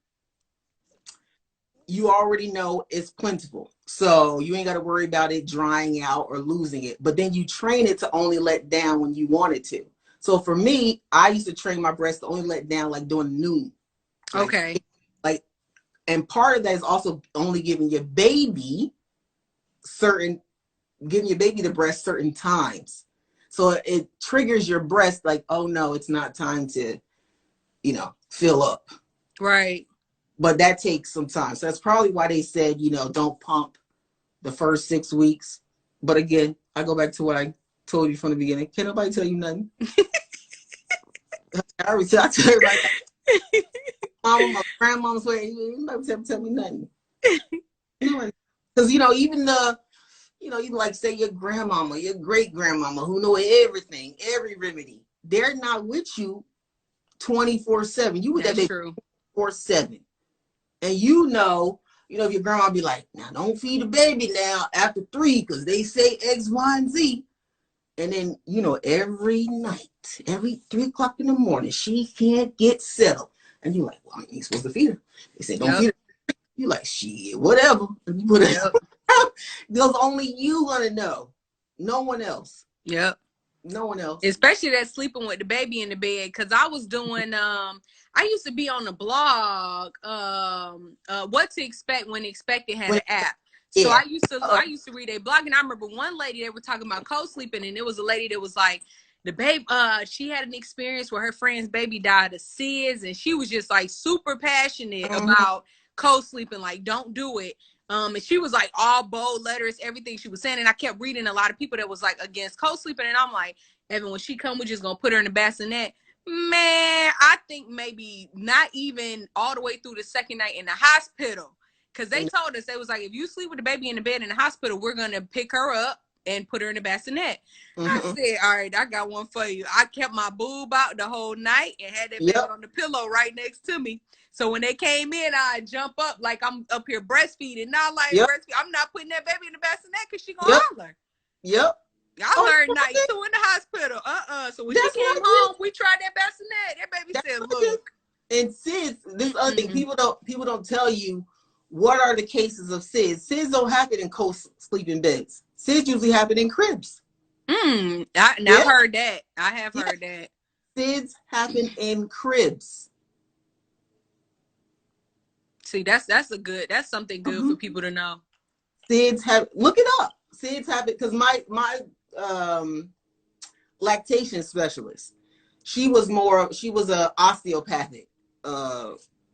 you already know it's plentiful. So you ain't got to worry about it drying out or losing it. But then you train it to only let down when you want it to. So for me, I used to train my breast to only let down like during noon. Okay. Like, and part of that is also only giving your baby the breast certain times. So it triggers your breast like, oh no, it's not time to, fill up. Right. But that takes some time. So that's probably why they said, don't pump the first 6 weeks. But again, I go back to what I told you from the beginning. Can't nobody tell you nothing. I tell everybody, mama, my grandmama's way, nobody tell me nothing. Because, even you like say your grandmama, your great grandmama who know everything, every remedy, they're not with you 24/7. You with that baby 24/7. And if your grandma be like, now don't feed the baby now after 3 because they say X, Y, and Z. And then, every night, every 3 o'clock in the morning, she can't get settled. And you're like, well, I ain't supposed to feed her. They say, don't feed her. You're like, shit, whatever. And you put it There's only you gonna know. No one else. Yep. No one else. Especially that sleeping with the baby in the bed. Cause I was doing I used to be on the blog, What to Expect When Expected had an app. So I used to read a blog, and I remember one lady, they were talking about co-sleeping, and it was a lady that was like, the babe, she had an experience where her friend's baby died of SIDS, and she was just like super passionate about co-sleeping, like don't do it. And she was like all bold letters, everything she was saying. And I kept reading a lot of people that was like against co-sleeping. And I'm like, Evan, when she come, we're just gonna put her in the bassinet. Man, I think maybe not even all the way through the second night in the hospital. Cause they told us, they was like, if you sleep with the baby in the bed in the hospital, we're gonna pick her up and put her in the bassinet. I said, all right, I got one for you. I kept my boob out the whole night and had that baby on the pillow right next to me. So when they came in, I jump up like I'm up here breastfeeding. Not like breastfeeding. I'm not putting that baby in the bassinet because she gonna holler. I learned night 2 in the hospital. So when she came home, we tried that bassinet. That baby said, look. And SIDS, this other thing, people don't tell you what are the cases of SIDS. SIDS don't happen in co-sleeping beds. SIDS usually happen in cribs. I've heard that. I have heard that. SIDS happen in cribs. See, that's something good for people to know. SIDS look it up. SIDS happen because my lactation specialist, she was a osteopathic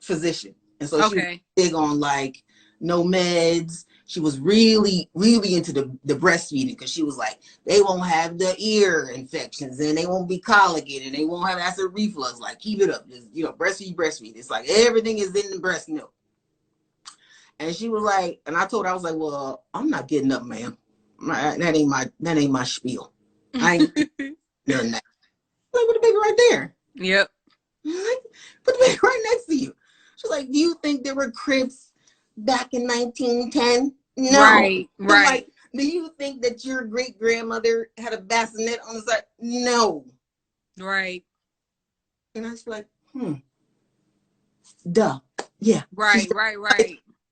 physician, and so she was big on like no meds. She was really, really into the breastfeeding because she was like, they won't have the ear infections and they won't be colic and they won't have acid reflux. Like, keep it up. Just, breastfeed. It's like everything is in the breast milk. And she was like, and I told her, I was like, well, I'm not getting up, ma'am. That ain't my spiel. I ain't doing that. Put the baby right there. Yep. Put the baby right next to you. She's like, do you think there were cribs back in 1910? No. Right. Like, do you think that your great grandmother had a bassinet on the side? No. Right. And I was like, duh. Yeah. Right.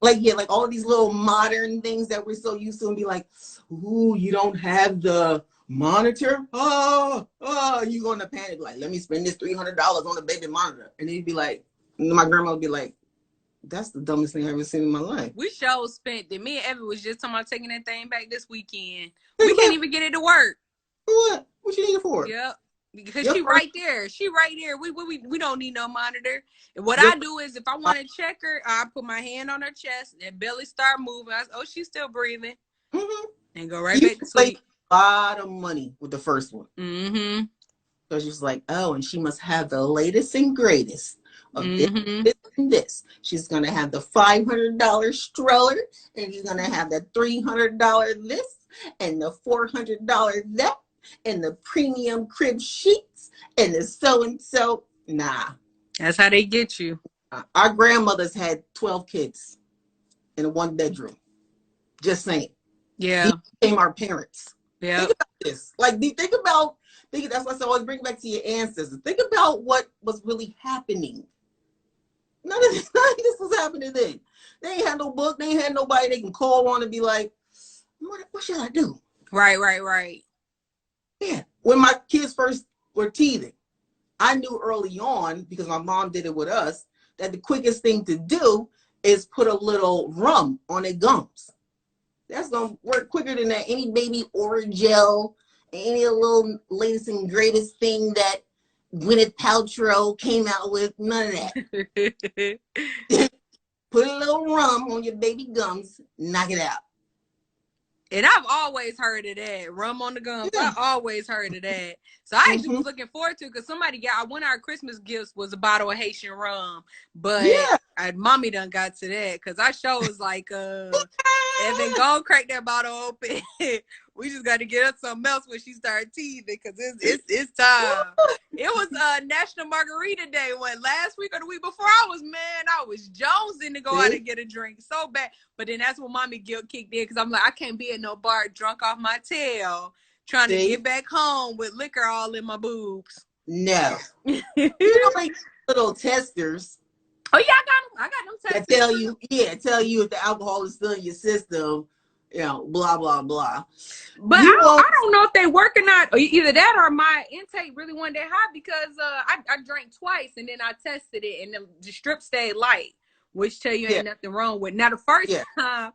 Like all these little modern things that we're so used to, and be like, ooh, you don't have the monitor? Oh, you gonna panic, like, let me spend this $300 on the baby monitor. And then you'd be like, my grandma would be like, that's the dumbest thing I've ever seen in my life. We sure spent it. Me and Evan was just talking about taking that thing back this weekend. We can't even get it to work. What? What you need it for? Yep. Because she right there. We don't need no monitor. And what I do is, if I want to check her, I put my hand on her chest and belly start moving. She's still breathing. And go right back to sleep. A lot of money with the first one. So she's like, oh, and she must have the latest and greatest of this and this. She's gonna have the $500 stroller, and she's gonna have the $300 this and the $400 that, and the premium crib sheets and the so and so. Nah, that's how they get you. Our grandmothers had 12 kids in a 1 bedroom. Just saying. Yeah. These became our parents. Yeah. Think about this. Like, that's why I always bring it back to your ancestors. Think about what was really happening. None of this was happening then. They ain't had no book. They ain't had nobody they can call on and be like, what should I do? Right. Yeah. When my kids first were teething, I knew early on, because my mom did it with us, that the quickest thing to do is put a little rum on their gums. That's going to work quicker than that. Any baby Orajel, any little latest and greatest thing that Gwyneth Paltrow came out with, none of that. Put a little rum on your baby gums, knock it out. And I've always heard of that. Rum on the gums. Yeah. I always heard of that. So I actually was looking forward to it because somebody one of our Christmas gifts was a bottle of Haitian rum. But mommy done got to that because our show was like, Evan, go crack that bottle open. We just got to get her something else when she started teething because it's time. It was National Margarita Day. Last week or the week before? I was jonesing to go out and get a drink so bad. But then that's when mommy guilt kicked in because I'm like, I can't be at no bar drunk off my tail trying to get back home with liquor all in my boobs. No. You know, like little testers. Oh yeah, I got them testers. That tell you if the alcohol is still in your system, blah blah blah. But I don't know if they work or not. Or either that or my intake really wasn't that high because I drank twice and then I tested it and the strip stayed light, which tell you ain't nothing wrong with. Now the first time,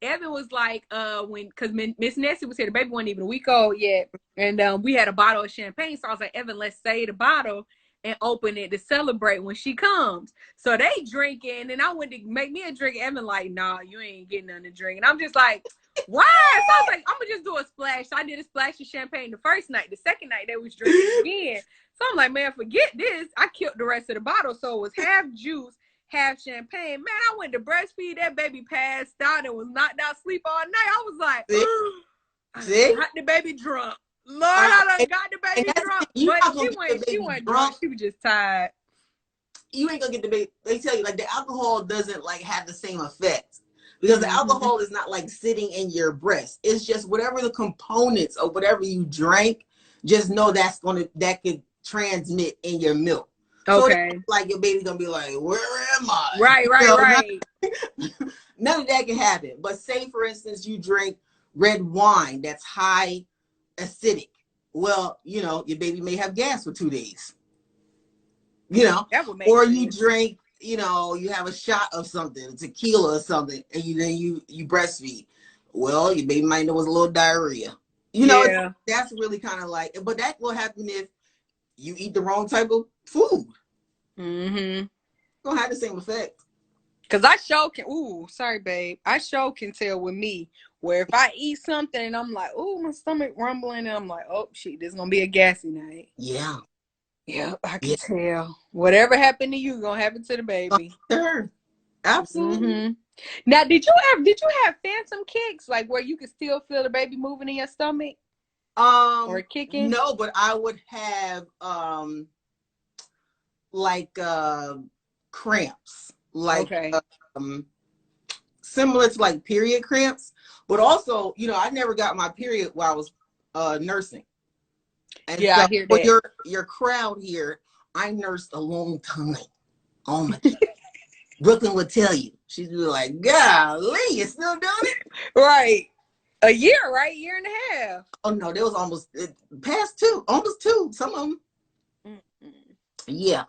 Evan was like, because Miss Nessie was here, the baby wasn't even a week old yet, and we had a bottle of champagne, so I was like, Evan, let's save the bottle and open it to celebrate when she comes. So they drinking, and I went to make me a drink. Evan like, nah, you ain't getting nothing to drink. And I'm just like, why? So I was like, I'm gonna just do a splash. So I did a splash of champagne the first night. The second night they was drinking again. So I'm like, man, forget this. I killed the rest of the bottle. So it was half juice, half champagne. Man, I went to breastfeed. That baby passed out and was knocked out sleep all night. I was like, I got the baby drunk. Lord, I done got the baby drunk. But she wasn't drunk. She was just tired. You ain't gonna get the baby. They tell you like the alcohol doesn't like have the same effect because the alcohol is not like sitting in your breast. It's just whatever the components of whatever you drank. Just know that could transmit in your milk. Okay. So like your baby's gonna be like, where am I? Right. None of that can happen. But say for instance you drink red wine that's high acidic. Well, your baby may have gas for 2 days. Or you drink, you have a shot of something, tequila or something, and you breastfeed. Well, your baby might know it's a little diarrhea. That's really kind of like, but that will happen if you eat the wrong type of food. Mm-hmm. Gonna have the same effect. Cause I sure can. Ooh, sorry, babe. I sure can tell with me where if I eat something and I'm like, ooh, my stomach rumbling, and I'm like, oh shit, this is gonna be a gassy night. Yeah. Yeah, I can tell. Whatever happened to you, gonna happen to the baby. Sure. Absolutely. Mm-hmm. Now, did you have phantom kicks, like where you could still feel the baby moving in your stomach? Or kicking? No, but I would have cramps. Like similar to like period cramps. But also, I never got my period while I was nursing. And yeah, I hear that. Your crowd here, I nursed a long time. Oh my God. Brooklyn would tell you. She'd be like, golly, you still doing it? Right. A year, right? Year and a half. Oh no, there was almost past 2, almost 2, some of them. Mm-mm. Yeah.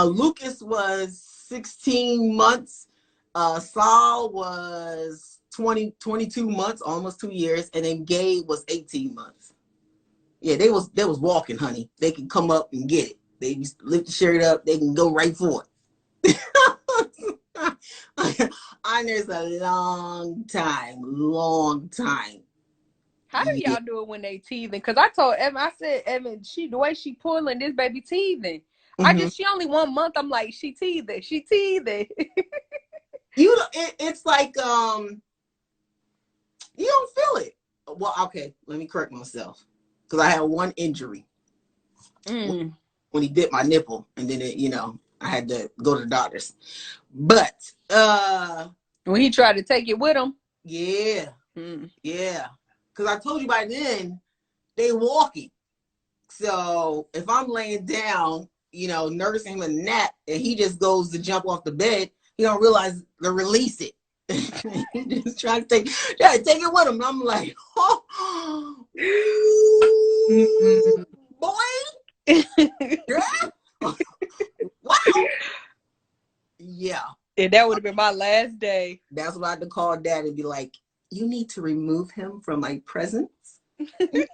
Lucas was 16 months. Saul was 22 months, almost 2 years, and then Gabe was 18 months. Yeah, they was walking, honey. They can come up and get it. They just lift the shirt up. They can go right for it. I nursed a long time. How do y'all do it when they teething? Because I told Evan, I said, Evan, the way she pulling, this baby teething. Mm-hmm. She only 1 month. I'm like, she teething. It's like you don't feel it. Well, okay, let me correct myself. Because I had one injury when he dipped my nipple, and then I had to go to the doctors. But when he tried to take it with him, yeah, Yeah. Because I told you by then, they walking. So if I'm laying down, nursing him a nap, and he just goes to jump off the bed, he don't realize to release it. He just trying to take it with him. And I'm like, oh, boy, yeah. Wow. Yeah. And that would have been my last day. That's what I had to call dad and be like, you need to remove him from my presence. I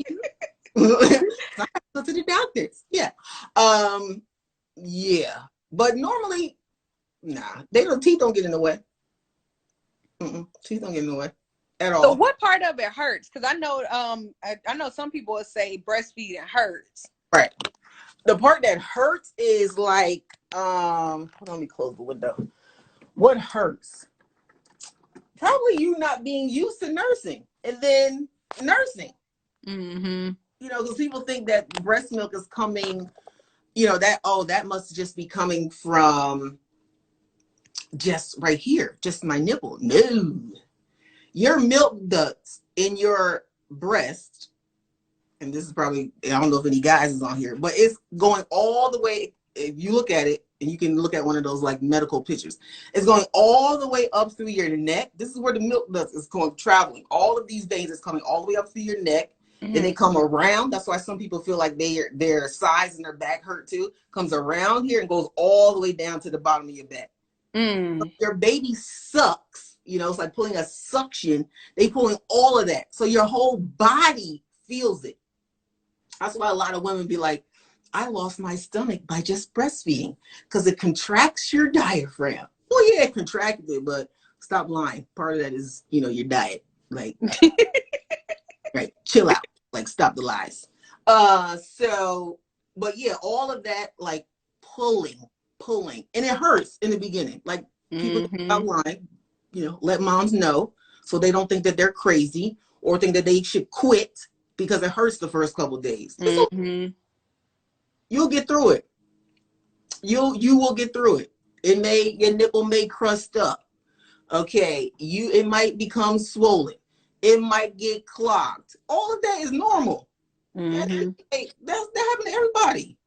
have to go to the doctors. Yeah. Yeah. But normally, nah, teeth don't get in the way. Teeth don't get in the way at all. So what part of it hurts? Because I know I know some people would say breastfeeding hurts. Right. The part that hurts is like, hold on, let me close the window. What hurts? Probably you not being used to nursing, and then nursing. Because people think that breast milk is coming, that must just be coming from just right here, just my nipple. No. Your milk ducts in your breast, and this is probably, I don't know if any guys is on here, but it's going all the way, if you look at it, and you can look at one of those like medical pictures, it's going all the way up through your neck. This is where the milk duct is going, traveling. All of these veins is coming all the way up through your neck. Then they come around. That's why some people feel like their sides and their back hurt too. Comes around here and goes all the way down to the bottom of your back. So your baby sucks. It's like pulling a suction. They pulling all of that. So your whole body feels it. That's why a lot of women be like, I lost my stomach by just breastfeeding, because it contracts your diaphragm. Well, yeah, it contracted it, but stop lying. Part of that is, your diet. Like, right, chill out. Like, stop the lies. But yeah, all of that, like pulling, and it hurts in the beginning. Like, people stop lying. Let moms know so they don't think that they're crazy or think that they should quit because it hurts the first couple of days. Okay. You'll get through it. You will get through it. Your nipple may crust up. Okay. It might become swollen. It might get clogged. All of that is normal. That happened to everybody.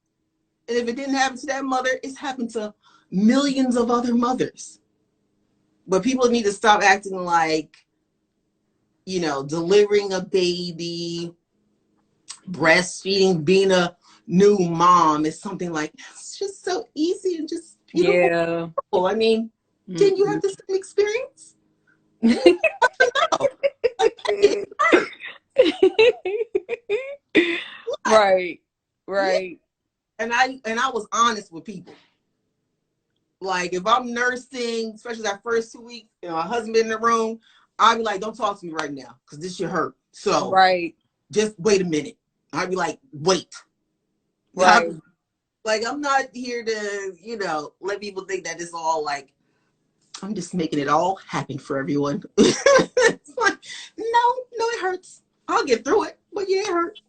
And if it didn't happen to that mother, it's happened to millions of other mothers. But people need to stop acting like, delivering a baby, breastfeeding, being a new mom is something like, it's just so easy and just beautiful. Yeah. I mean, didn't you have the same experience? Right. Yeah. And I was honest with people. Like, if I'm nursing, especially that first 2 weeks, my husband in the room, I'd be like, don't talk to me right now, because this should hurt. So just wait a minute. I'd be like, wait. Right. I'm not here to, let people think that it's all like, I'm just making it all happen for everyone. It's like, no, it hurts. I'll get through it. But yeah, it hurts.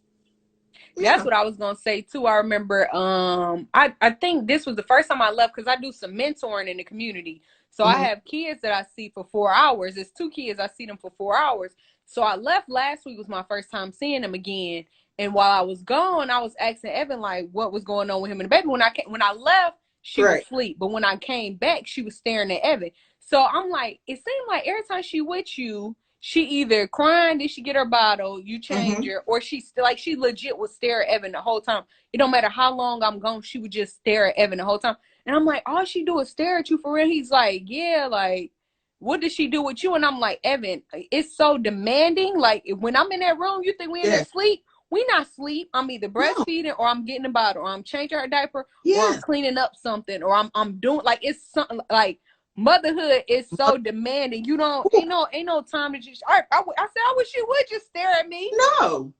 That's what I was gonna say too. I remember I think this was the first time I left, because I do some mentoring in the community. So I have kids that I see for 4 hours. It's 2 kids, I see them for 4 hours. So I left last week, was my first time seeing them again. And while I was gone, I was asking Evan like what was going on with him and the baby. When I left, she was asleep. But when I came back, she was staring at Evan. So I'm like, it seemed like every time she with you, she either crying, did she get her bottle, you change her, or she legit would stare at Evan the whole time. It don't matter how long I'm gone, she would just stare at Evan the whole time. And I'm like, all she do is stare at you for real? He's like, yeah, like, what does she do with you? And I'm like, Evan, it's so demanding. Like, when I'm in that room, you think we in there sleep? We not sleep. I'm either breastfeeding or I'm getting a bottle, or I'm changing her diaper, or I'm cleaning up something, or I'm doing, like, it's something like, motherhood is so demanding. You don't, ain't no time to just, I said, I wish you would just stare at me. No.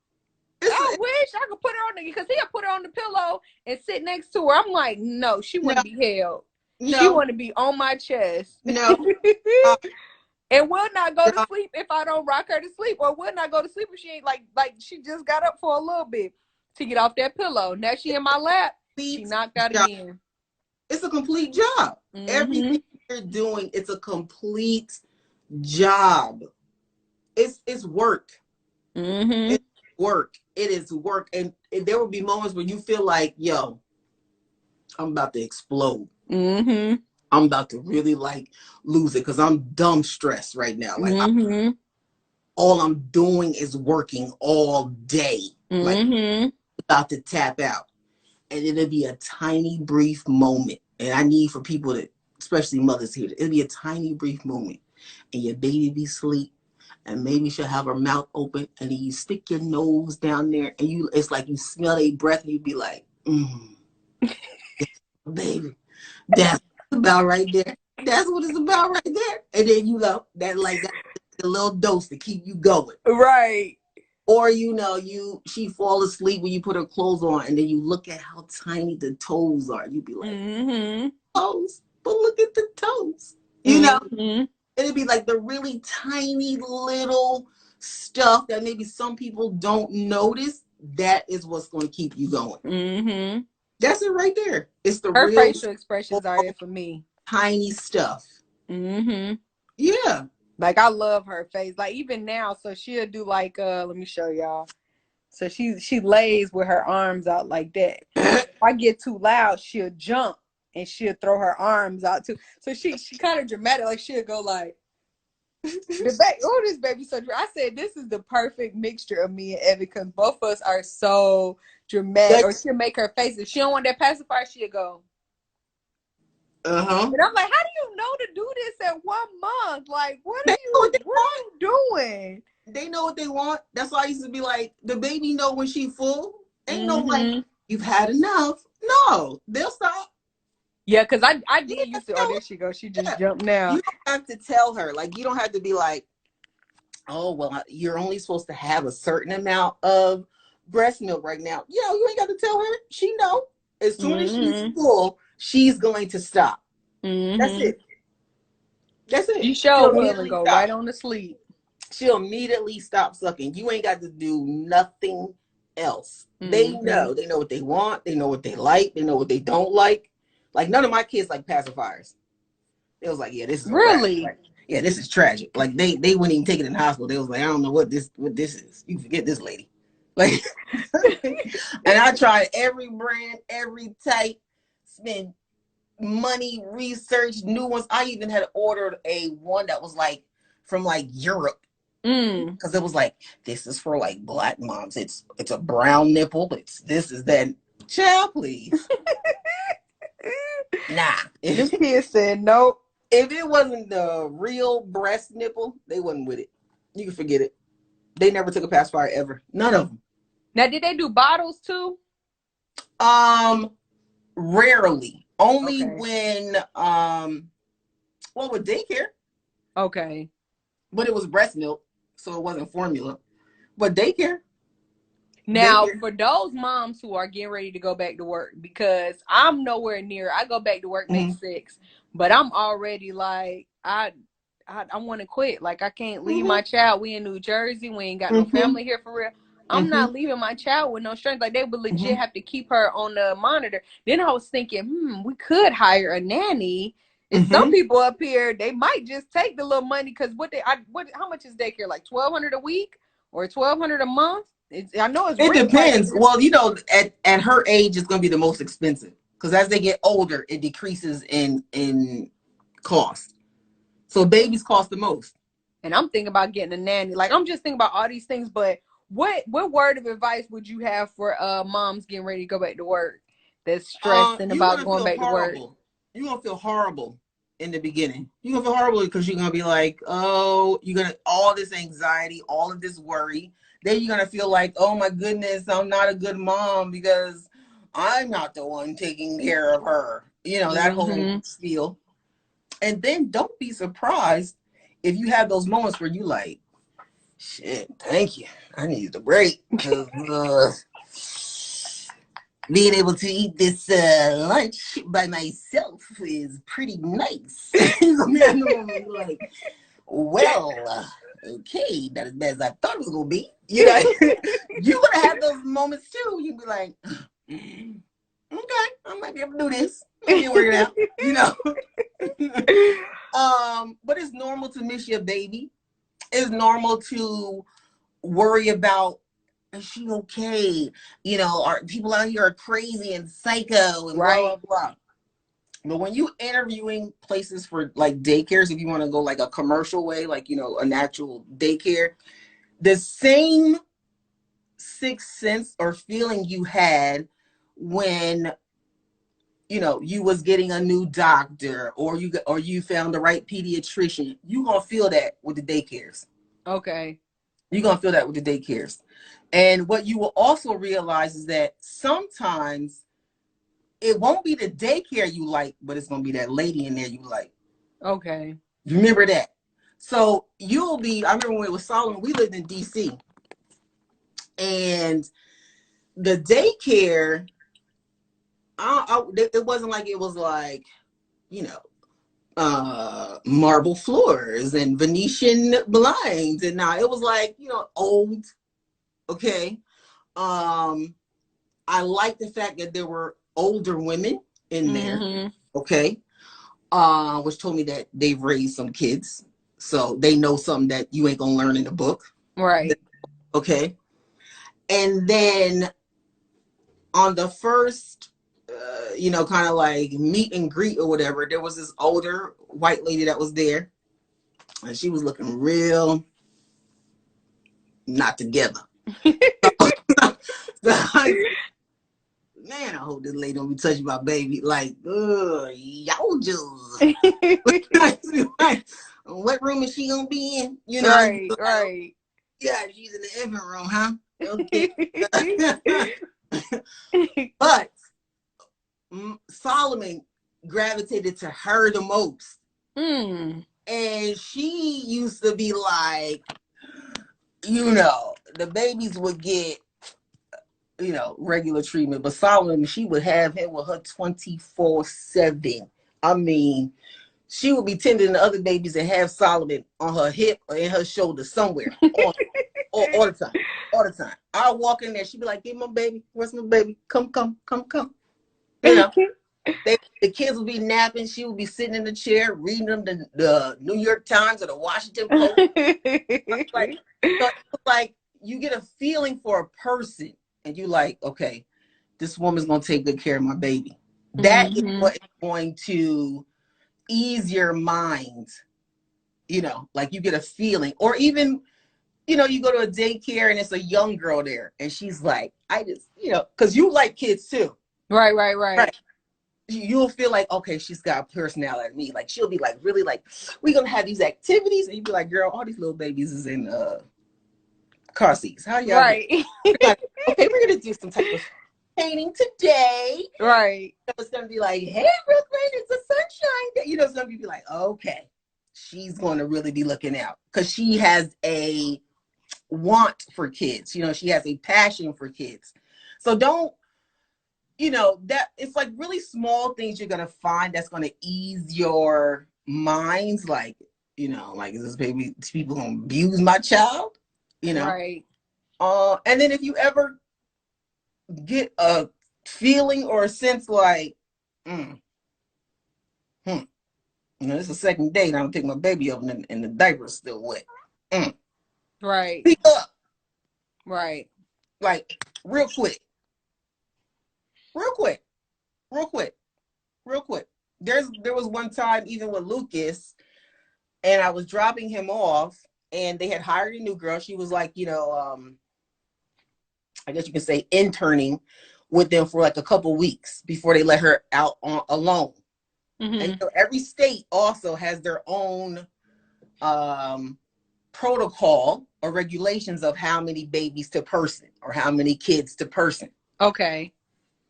I wish I could put her on because he'll put her on the pillow and sit next to her. I'm like, no, she wouldn't be held. No. She want to be on my chest. No. And will not go to sleep if I don't rock her to sleep, or will not go to sleep if she ain't like she just got up for a little bit to get off that pillow. Now she in my lap. She knocked out again. It's a complete job. Everything you're doing, it's a complete job. it's work. Mm-hmm. It's work. It is work. And there will be moments where you feel like, yo, I'm about to explode. Mm-hmm. I'm about to really like lose it because I'm dumb stressed right now. Like Mm-hmm. all I'm doing is working all day. Like Mm-hmm. about to tap out. And it'll be a tiny brief moment. And I need for people to, especially mothers here, it'll be a tiny brief moment. And your baby be asleep. And maybe she'll have her mouth open. And then you stick your nose down there. And it's like you smell a breath. And you be like, baby, that's about right there. That's what it's about right there. And then that's a little dose to keep you going. Right. Or she fall asleep when you put her clothes on, and then you look at how tiny the toes are. You be like, Mm-hmm. toes, but look at the toes. Mm-hmm. It'd be like the really tiny little stuff that maybe some people don't notice. That is what's going to keep you going. Mm-hmm. That's it right there. It's the Her real facial expressions are it for me. tiny stuff. Mm-hmm. Yeah. Like I love her face. Like even now, so she'll do like let me show y'all. So she lays with her arms out like that. If I get too loud, she'll jump and she'll throw her arms out too. So she kind of dramatic, like she'll go like this baby so I said this is the perfect mixture of me and Evie because both of us are so dramatic. Or she'll make her face. If she don't want that pacifier, she'll go. Uh-huh. And I'm like, how do you know to do this at 1 month? Like, what are you doing? They know what they want. That's why I used to be like, the baby know when she full. Ain't no like, you've had enough. No, they'll stop. Yeah, because I did used to, there she goes. She just jumped now. You don't have to tell her. Like, you don't have to be like, oh, well, you're only supposed to have a certain amount of breast milk right now. You ain't got to tell her. She know. As soon as she's full, she's going to stop. That's it. That's it. She sure will and go right on to sleep. She'll immediately stop sucking. You ain't got to do nothing else. They know. They know what they want. They know what they like. They know what they don't like. Like none of my kids like pacifiers. It was like, yeah, this is really, like, yeah, this is tragic. Like they wouldn't even take it in the hospital. They was like, I don't know what this is. You forget this lady. Like, and I tried every brand, every type, spent money, research, new ones. I even had ordered one that was like from like Europe. Because it was like, this is for like black moms. It's a brown nipple. It's this is that. Child, please. Nah. This kid said nope. If it wasn't the real breast nipple, they wasn't with it. You can forget it. They never took a pacifier ever. None of them. Now, did they do bottles too? Rarely. Only when with daycare. Okay. But it was breast milk. So it wasn't formula, but daycare. Now, for those moms who are getting ready to go back to work, because I'm nowhere near, I go back to work May 6th, but I'm already like, I want to quit. Like, I can't leave my child. We in New Jersey. We ain't got no family here for real. I'm not leaving my child with no strength. Like, they would legit have to keep her on the monitor. Then I was thinking, we could hire a nanny. And some people up here, they might just take the little money because how much is daycare? Like $1,200 a week or $1,200 a month? I know it depends. Well, at her age, it's going to be the most expensive because as they get older, it decreases in cost. So babies cost the most. And I'm thinking about getting a nanny. Like I'm just thinking about all these things. But what word of advice would you have for moms getting ready to go back to work that's stressing about going back to work? You're going to feel horrible in the beginning. You're going to feel horrible because you're going to be like, oh, you're going to all this anxiety, all of this worry. Then you're going to feel like, oh my goodness, I'm not a good mom because I'm not the one taking care of her. That whole spiel. And then don't be surprised if you have those moments where you like, shit, thank you. I need a break. Being able to eat this lunch by myself is pretty nice. Like, well, okay, not as bad as I thought it was gonna be. You're gonna have those moments too. You'd be like, okay, I might be able to do this. Maybe work it out. But it's normal to miss your baby. It's normal to worry about, is she okay? You know, are people out here are crazy and psycho and blah, blah, Right. blah. But when you interviewing places for like daycares, if you want to go like a commercial way, like, you know, an actual daycare, the same sixth sense or feeling you had when, you know, you was getting a new doctor or you found the right pediatrician, you gonna feel that with the daycares. Okay. You're gonna feel that with the daycares. And what you will also realize is that sometimes it won't be the daycare you like, but it's gonna be that lady in there you like. Okay. Remember that. So you'll be, I remember when it was Solomon, we lived in DC, and the daycare, it wasn't like it was like, you know, marble floors and Venetian blinds, and now it was like, you know, old. Okay. I like the fact that there were older women in there. Mm-hmm. Okay. Which told me that they've raised some kids, so they know something that you ain't gonna learn in the book. Right. Okay. And then on the first, you know, kind of like meet and greet or whatever, there was this older white lady that was there, and she was looking real not together. Man, I hope this lady don't be touching my baby. Like, y'all just like, what room is she gonna be in? You know, Right. like, Right. yeah, she's in the infant room, huh? Okay. But Solomon gravitated to her the most. Mm. And she used to be like, you know, the babies would get, you know, regular treatment, but Solomon, she would have him with her 24/7. I mean, she would be tending the other babies and have Solomon on her hip or in her shoulder somewhere all the time. All the time. I'll walk in there, she'd be like, "Give my baby, where's my baby? Come. You know, the kids would be napping. She would be sitting in the chair reading them the New York Times or the Washington Post. Like, so it's like you get a feeling for a person, and you like, okay, this woman's gonna take good care of my baby. That is what is going to ease your mind. You know, like you get a feeling, or even, you know, you go to a daycare and it's a young girl there, and she's like, I just, you know, because you like kids too. Right. You'll feel like, okay, she's got a personality like me. Like she'll be like, really like, we're gonna have these activities, and you'd be like, girl, all these little babies is in car seats. How y'all doing? Like, okay, we're gonna do some type of painting today. Right. So it's gonna be like, hey, Brooklyn, it's a sunshine day. You know, some people be like, okay, she's gonna really be looking out because she has a want for kids. You know, she has a passion for kids. So don't, you know, that it's like really small things you're gonna find that's gonna ease your minds. Like, you know, like, is this baby, people gonna abuse my child? You know, Right. And then if you ever get a feeling or a sense like, you know, it's a second date, I don't take my baby up and the diaper's still wet. Right. Speak up. Right. Like, real quick. There was one time, even with Lucas, and I was dropping him off, and they had hired a new girl. She was like, you know, I guess you can say interning with them for like a couple weeks before they let her out alone. And so every state also has their own protocol or regulations of how many babies to person or how many kids to person. Okay.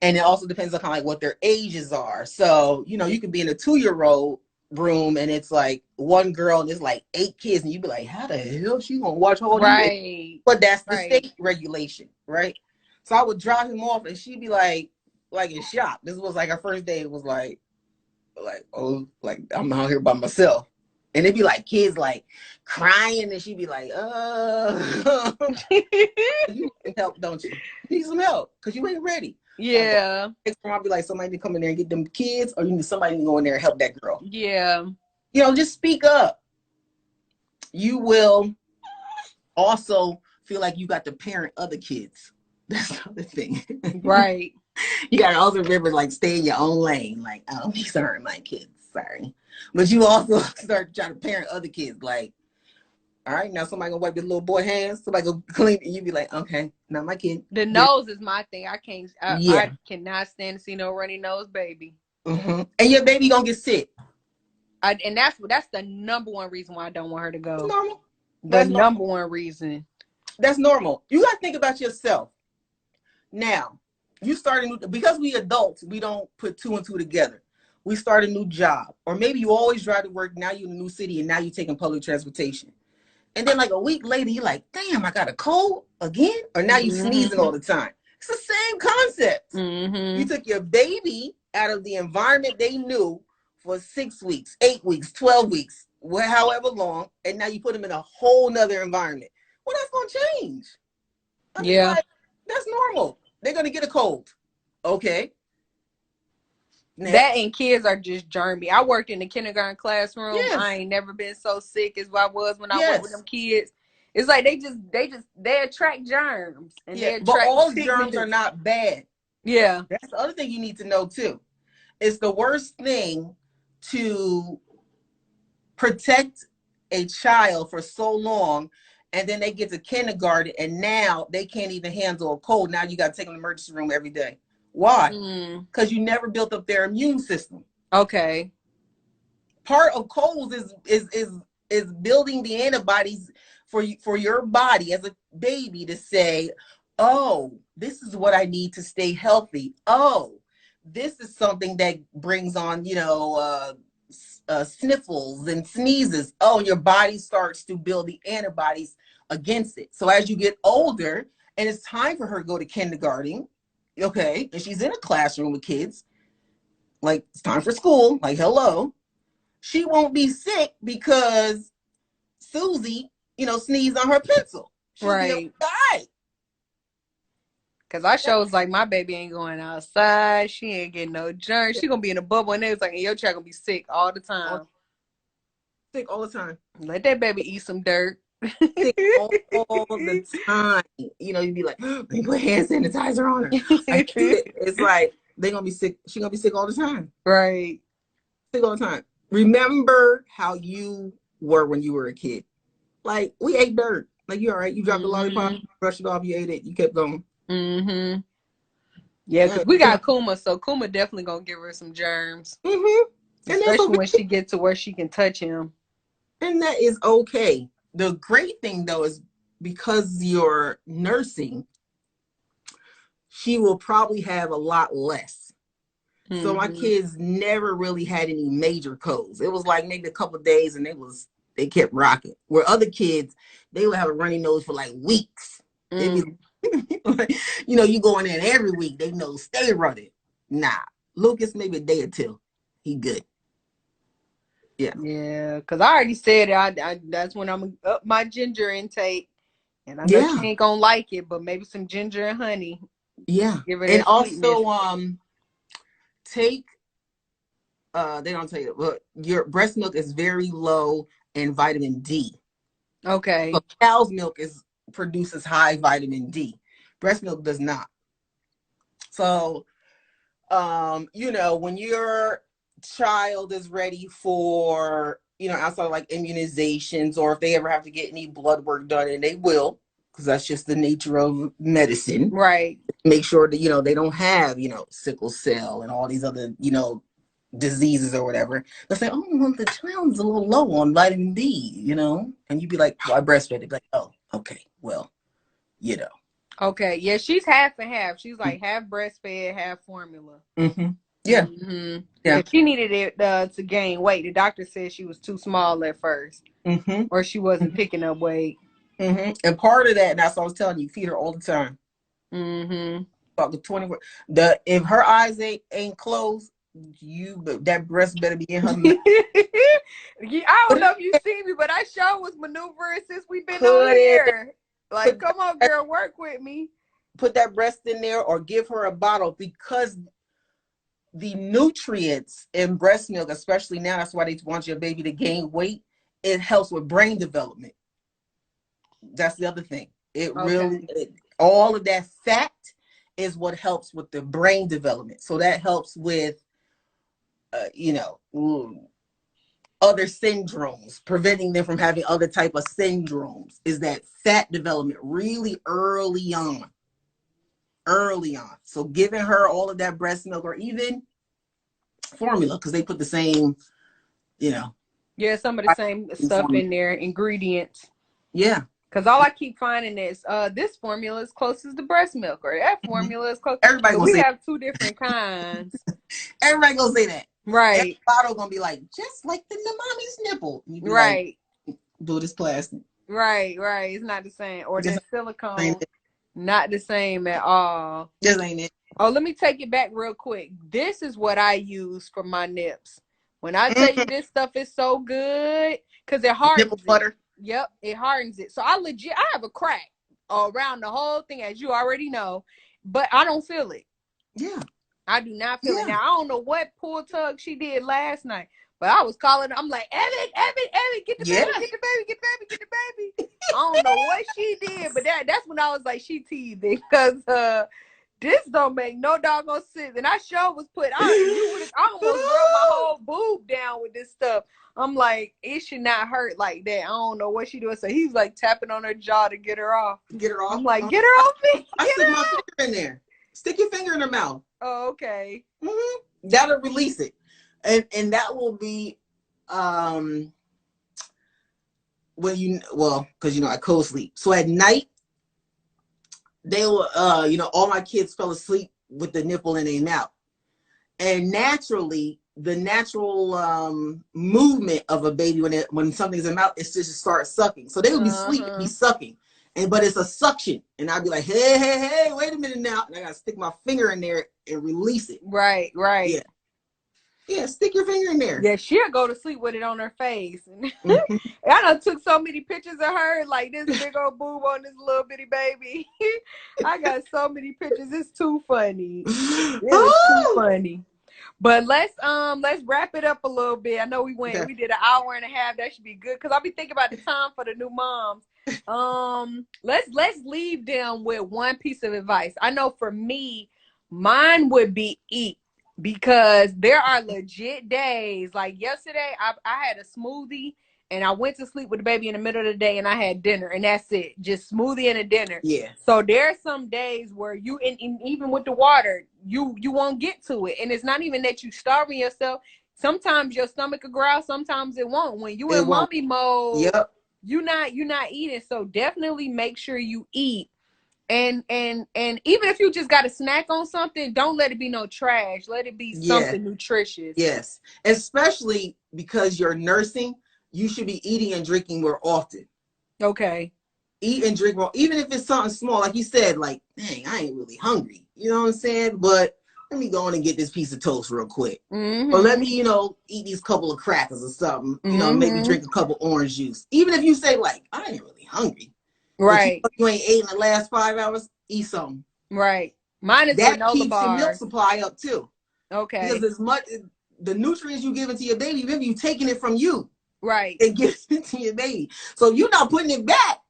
And it also depends on kind of like what their ages are. So, you know, you could be in a 2-year-old room and it's like one girl and there's like 8 kids, and you'd be like, how the hell she gonna watch all these? But that's the state regulation, right? So I would drop him off and she'd be like in shock. This was like our first day. It was like, oh, like I'm out here by myself. And it'd be like kids like crying, and she'd be like, you need help, don't you? You need some help because you ain't ready. Yeah. Next time I'll be like, somebody to come in there and get them kids, or you need somebody to go in there and help that girl. Yeah. You know, just speak up. You will also feel like you got to parent other kids. That's the other thing. Right. You got to also remember, like, stay in your own lane. Like, oh, these aren't my kids. Sorry. But you also start trying to parent other kids. Like, all right, now somebody gonna wipe this little boy hands. Somebody go clean it. And you be like, okay, not my kid. The nose is my thing. I Yeah. cannot stand to see no runny nose baby. Mm-hmm. And your baby gonna get sick. And that's the number one reason why I don't want her to That's go. normal. The That's number normal. one reason. That's normal. You gotta think about yourself. Now, you start a new, because we adults, we don't put two and two together. We start a new job. Or maybe you always drive to work, now you're in a new city and now you're taking public transportation. And then like a week later, you're like, damn, I got a cold again? Or now you sneezing all the time. It's the same concept. You took your baby out of the environment they knew for 6 weeks, 8 weeks, 12 weeks, however long, and now you put them in a whole nother environment. Well, that's going to change. I mean, Yeah. like, that's normal. They're going to get a cold. Okay. Next. That and kids are just germy. I worked in the kindergarten classroom. Yes. I ain't never been so sick as I was when I Yes. worked with them kids. It's like they attract germs and they But attract all germs are not bad. Yeah. That's the other thing you need to know too. It's the worst thing to protect a child for so long, and then they get to kindergarten and now they can't even handle a cold. Now you got to take them to the emergency room every day. Why? Because you never built up their immune system. Okay. Part of colds is building the antibodies for your body as a baby to say, oh, this is what I need to stay healthy. Oh, this is something that brings on, sniffles and sneezes. Oh, your body starts to build the antibodies against it. So as you get older and it's time for her to go to kindergarten, okay, and she's in a classroom with kids, like it's time for school, like hello, she won't be sick because Susie, sneezed on her pencil. She'll be able to die. Cause I shows like my baby ain't going outside. She ain't getting no germs. She gonna be in a bubble and it's like, and your child gonna be sick all the time. Sick all the time. Let that baby eat some dirt. Sick all the time. You'd be like, let me put hand sanitizer on her. It's like they're gonna be sick. She's gonna be sick all the time. Right. Sick all the time. Remember how you were when you were a kid. Like we ate dirt. Like you all right. You dropped a lollipop, brushed it off, you ate it, you kept going. Yeah, because we got Kuma, so Kuma definitely gonna give her some germs. Especially when she gets to where she can touch him. And that is okay. The great thing though is because you're nursing, she will probably have a lot less. So my kids never really had any major colds. It was like maybe a couple of days and they kept rocking. Where other kids, they would have a runny nose for like weeks. You going in every week, they know stay running. Nah, Lucas maybe a day or two, he good. Yeah, because I already said that's when I'm up my ginger intake, and I know she ain't gonna like it, but maybe some ginger and honey. Yeah, give her and also take. They don't tell you, but your breast milk is very low in vitamin D. Okay. So cow's milk produces high vitamin D. Breast milk does not. So, when your child is ready for, outside of like immunizations, or if they ever have to get any blood work done, and they will, because that's just the nature of medicine. Right. Make sure that, they don't have, sickle cell and all these other, diseases or whatever. They'll say, oh, well, the child's a little low on vitamin D, and you'd be like, well, I breastfed. They'd be like, oh, okay, well, Okay, yeah, she's half and half. She's like half breastfed, half formula. Yeah. Yeah. She needed it to gain weight. The doctor said she was too small at first, or she wasn't picking up weight. And part of that, and that's what I was telling you, feed her all the time. About the 24. If her eyes ain't closed, that breast better be in her mouth. I don't know if you see me, but I sure was maneuvering since we've been on here. Like, come on, girl, work with me. Put that breast in there or give her a bottle, because the nutrients in breast milk, especially now, that's why they want your baby to gain weight. It helps with brain development. That's the other thing. It really, Okay. all of that fat is what helps with the brain development. So that helps with, you know, other syndromes, preventing them from having other type of syndromes. Is that fat development really early on? Early on. So giving her all of that breast milk or even formula, because they put the same, you know. Yeah, some of the same stuff Formula. in there, ingredients. Yeah. Because all I keep finding is this formula is closest to breast milk, or that Mhm. formula is close. Everybody So gonna we say, have two different kinds. everybody gonna say that. Every Right, bottle gonna be like, just like the mommy's nipple. And you be like, right, do this plastic. right. It's not the same. Or Just then ain't silicone, it. not the same at all. Just ain't it. Oh, let me take it back real quick. This is what I use for my nips. When I tell you Mm-hmm. this stuff is so good, because it Nipple hardens it. butter. Yep, it hardens it. So I have a crack around the whole thing, as you already know, but I don't feel it. Yeah. I do not feel it. Yeah. Now, I don't know what pull tug she did last night, but I was calling her. I'm like, Evan, get the Yeah. baby, get the baby, get the baby, get the baby. I don't know what she did, but that's when I was like, she teasing, because this don't make no doggone sense. And I sure was I almost rubbed my whole boob down with this stuff. I'm like, it should not hurt like that. I don't know what she doing. So he's like tapping on her jaw to get her off. Get her off. I'm like, get her off me. I Get stick her my off. finger in there. Stick your finger in her mouth. Oh, okay. Mm-hmm. That'll release it. And that will be when because I co-sleep. So at night, they will all my kids fell asleep with the nipple in their mouth. And naturally, the natural movement of a baby when something's in their mouth is just to start sucking. So they would be asleep and be sucking. But it's a suction. And I'd be like, hey, wait a minute now. And I gotta stick my finger in there and release it. Right. Yeah. Yeah, stick your finger in there. Yeah, she'll go to sleep with it on her face. I done took so many pictures of her, like this big old boob on this little bitty baby. I got so many pictures. It's too funny. It is too funny. But let's wrap it up a little bit. I know we did an hour and a half. That should be good, because I'll be thinking about the time for the new moms. Let's leave them with one piece of advice. I know for me, mine would be eat. Because there are legit days, like yesterday, I had a smoothie and I went to sleep with the baby in the middle of the day and I had dinner, and that's it. Just smoothie and a dinner. Yeah. So there are some days where and even with the water, you won't get to it. And it's not even that you starving yourself. Sometimes your stomach will growl, sometimes it won't. When you in mommy mode, yep, you're not eating. So definitely make sure you eat. And even if you just got a snack on something, don't let it be no trash. Let it be something nutritious. Yes. Especially because you're nursing, you should be eating and drinking more often. Okay. Eat and drink more, even if it's something small. Like you said, like, dang, I ain't really hungry. You know what I'm saying? But let me go on and get this piece of toast real quick. Mm-hmm. Or let me, eat these couple of crackers or something. Maybe drink a couple orange juice. Even if you say, like, I ain't really hungry. Right. But you ain't ate in the last 5 hours, eat something. Right. Mine is that granola keeps bars. your milk supply up too. Okay. Because as much the nutrients you give into your baby, maybe you taking it from you. Right. And giving it to your baby. So if you're not putting it back,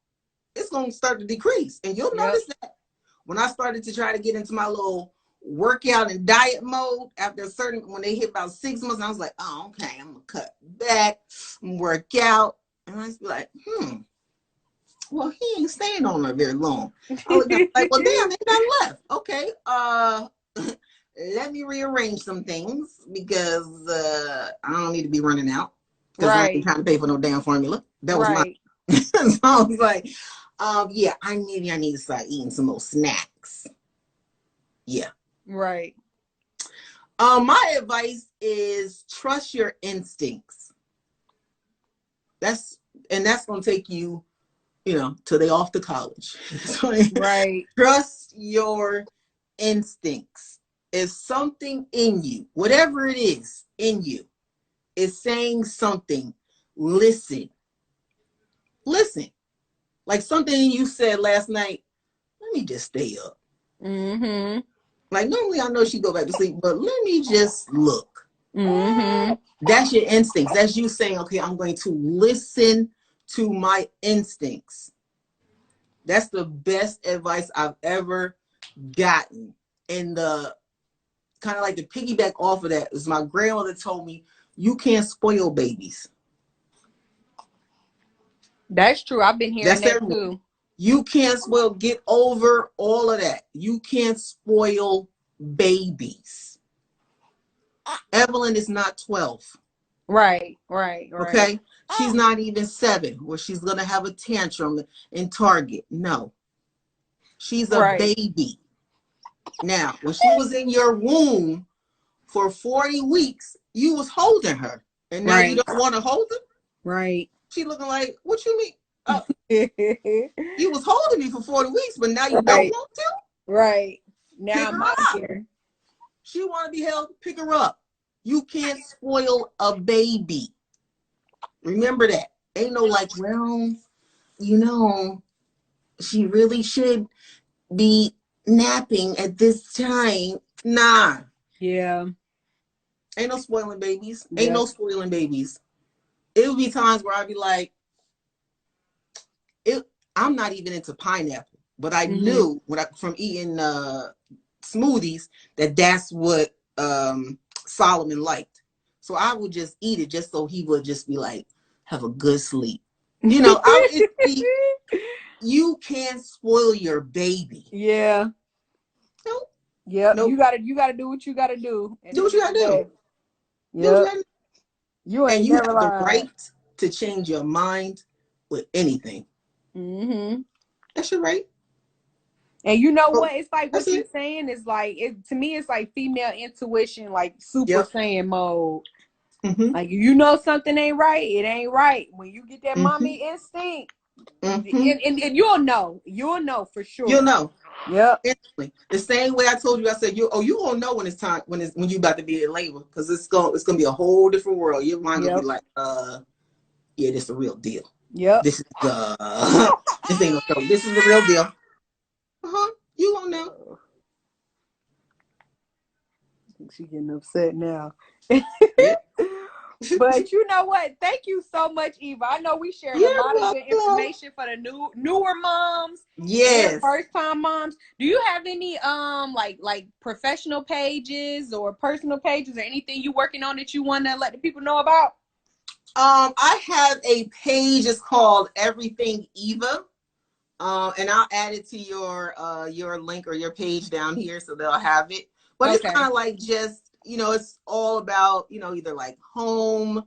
it's gonna start to decrease. And you'll notice that when I started to try to get into my little workout and diet mode after when they hit about 6 months, I was like, oh, okay, I'm gonna cut back and work out. And I was like, well, he ain't staying on there very long. I looked at like, well, damn, ain't nothing left. Okay, let me rearrange some things because I don't need to be running out because I ain't trying to pay for no damn formula. That was my. So I was like, yeah, I need to start eating some more snacks. Yeah. Right. My advice is trust your instincts. That's gonna take you, till they off to college. Right. Trust your instincts. If something in you, whatever it is in you, is saying something, listen. Listen. Like something you said last night, let me just stay up. Mm-hmm. Like normally I know she go back to sleep, but let me just look. Mm-hmm. That's your instincts. That's you saying, okay, I'm going to listen to my instincts. That's the best advice I've ever gotten. And the kind of like to piggyback off of that is my grandmother told me, you can't spoil babies. That's true. I've been hearing That's that everyone. too. You can't spoil. Get over all of that. You can't spoil babies. Evelyn is not 12. Right. Okay? She's not even 7 where she's going to have a tantrum in Target. No. She's a baby. Now, when she was in your womb for 40 weeks, you was holding her. And now you don't want to hold her? Right. She looking like, what you mean? You was holding me for 40 weeks, but now you don't want to? Right. Now pick I'm her out up. here. She want to be held, pick her up. You can't spoil a baby. Remember that. Ain't no like, well, you know, she really should be napping at this time. Nah. Yeah. Ain't no spoiling babies. Yeah. Ain't no spoiling babies. It would be times where I'd be like, I'm not even into pineapple, but I knew from eating smoothies that's what Solomon liked. So I would just eat it just so he would just be like, have a good sleep. You know, you can't spoil your baby. Yeah. Nope. Yep. Nope. You gotta do what you gotta do. Do what you gotta do. Yep. You ain't you never have lied. the right to change your mind with anything. That's your right. And you know what? It's like what you're saying is like, to me, it's like female intuition, like Super Saiyan mode. Like, you know something ain't right, it ain't right. When you get that mommy instinct, and you'll know for sure. You'll know. Yep. Instantly. The same way I told you, I said, you gonna know when it's time, when you about to be in labor, because it's gonna be a whole different world. Your mind gonna be like, yeah, this is the real deal. Yep. This is this ain't no joke. This is the real deal. You won't know. She's getting upset now. Yeah. But you know what? Thank you so much, Eva. I know we shared a lot of good information for the newer moms. Yes. First time moms. Do you have any like professional pages or personal pages or anything you working on that you want to let the people know about? I have a page. It's called Everything Eva. And I'll add it to your link or your page down here so they'll have it. But it's kind of like just, it's all about, either like home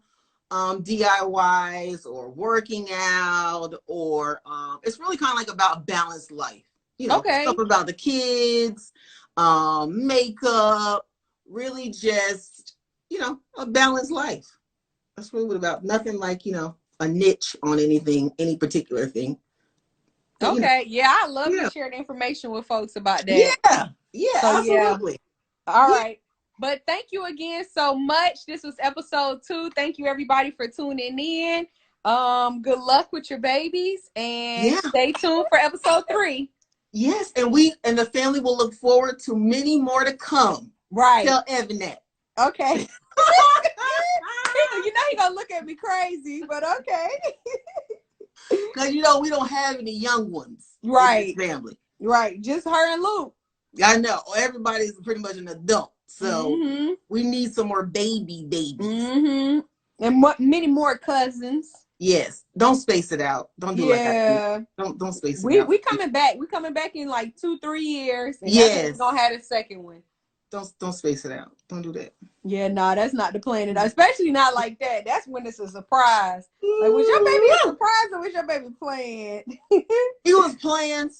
DIYs or working out, or it's really kind of like about balanced life. Stuff about the kids, makeup, really just, a balanced life. That's really what about. Nothing like, a niche on anything, any particular thing. Okay. Yeah, I love to share the information with folks about that. Yeah, absolutely. All right. But thank you again so much. This was episode 2. Thank you everybody for tuning in. Good luck with your babies and stay tuned for episode 3. Yes, and the family will look forward to many more to come. Right. Tell Evan that. Okay. You know he gonna look at me crazy, but okay. Because we don't have any young ones in this family. Right. Just her and Luke. I know. Everybody's pretty much an adult. So we need some more babies. And many more cousins. Yes. Don't space it out. Don't do like that. Don't space it out. We coming back. We coming back in like 2-3 years. And we're gonna have a second one. Don't space it out. Don't do that. Yeah, no, that's not the plan. Especially not like that. That's when it's a surprise. Like, was your baby a surprise or was your baby playing? He was playing.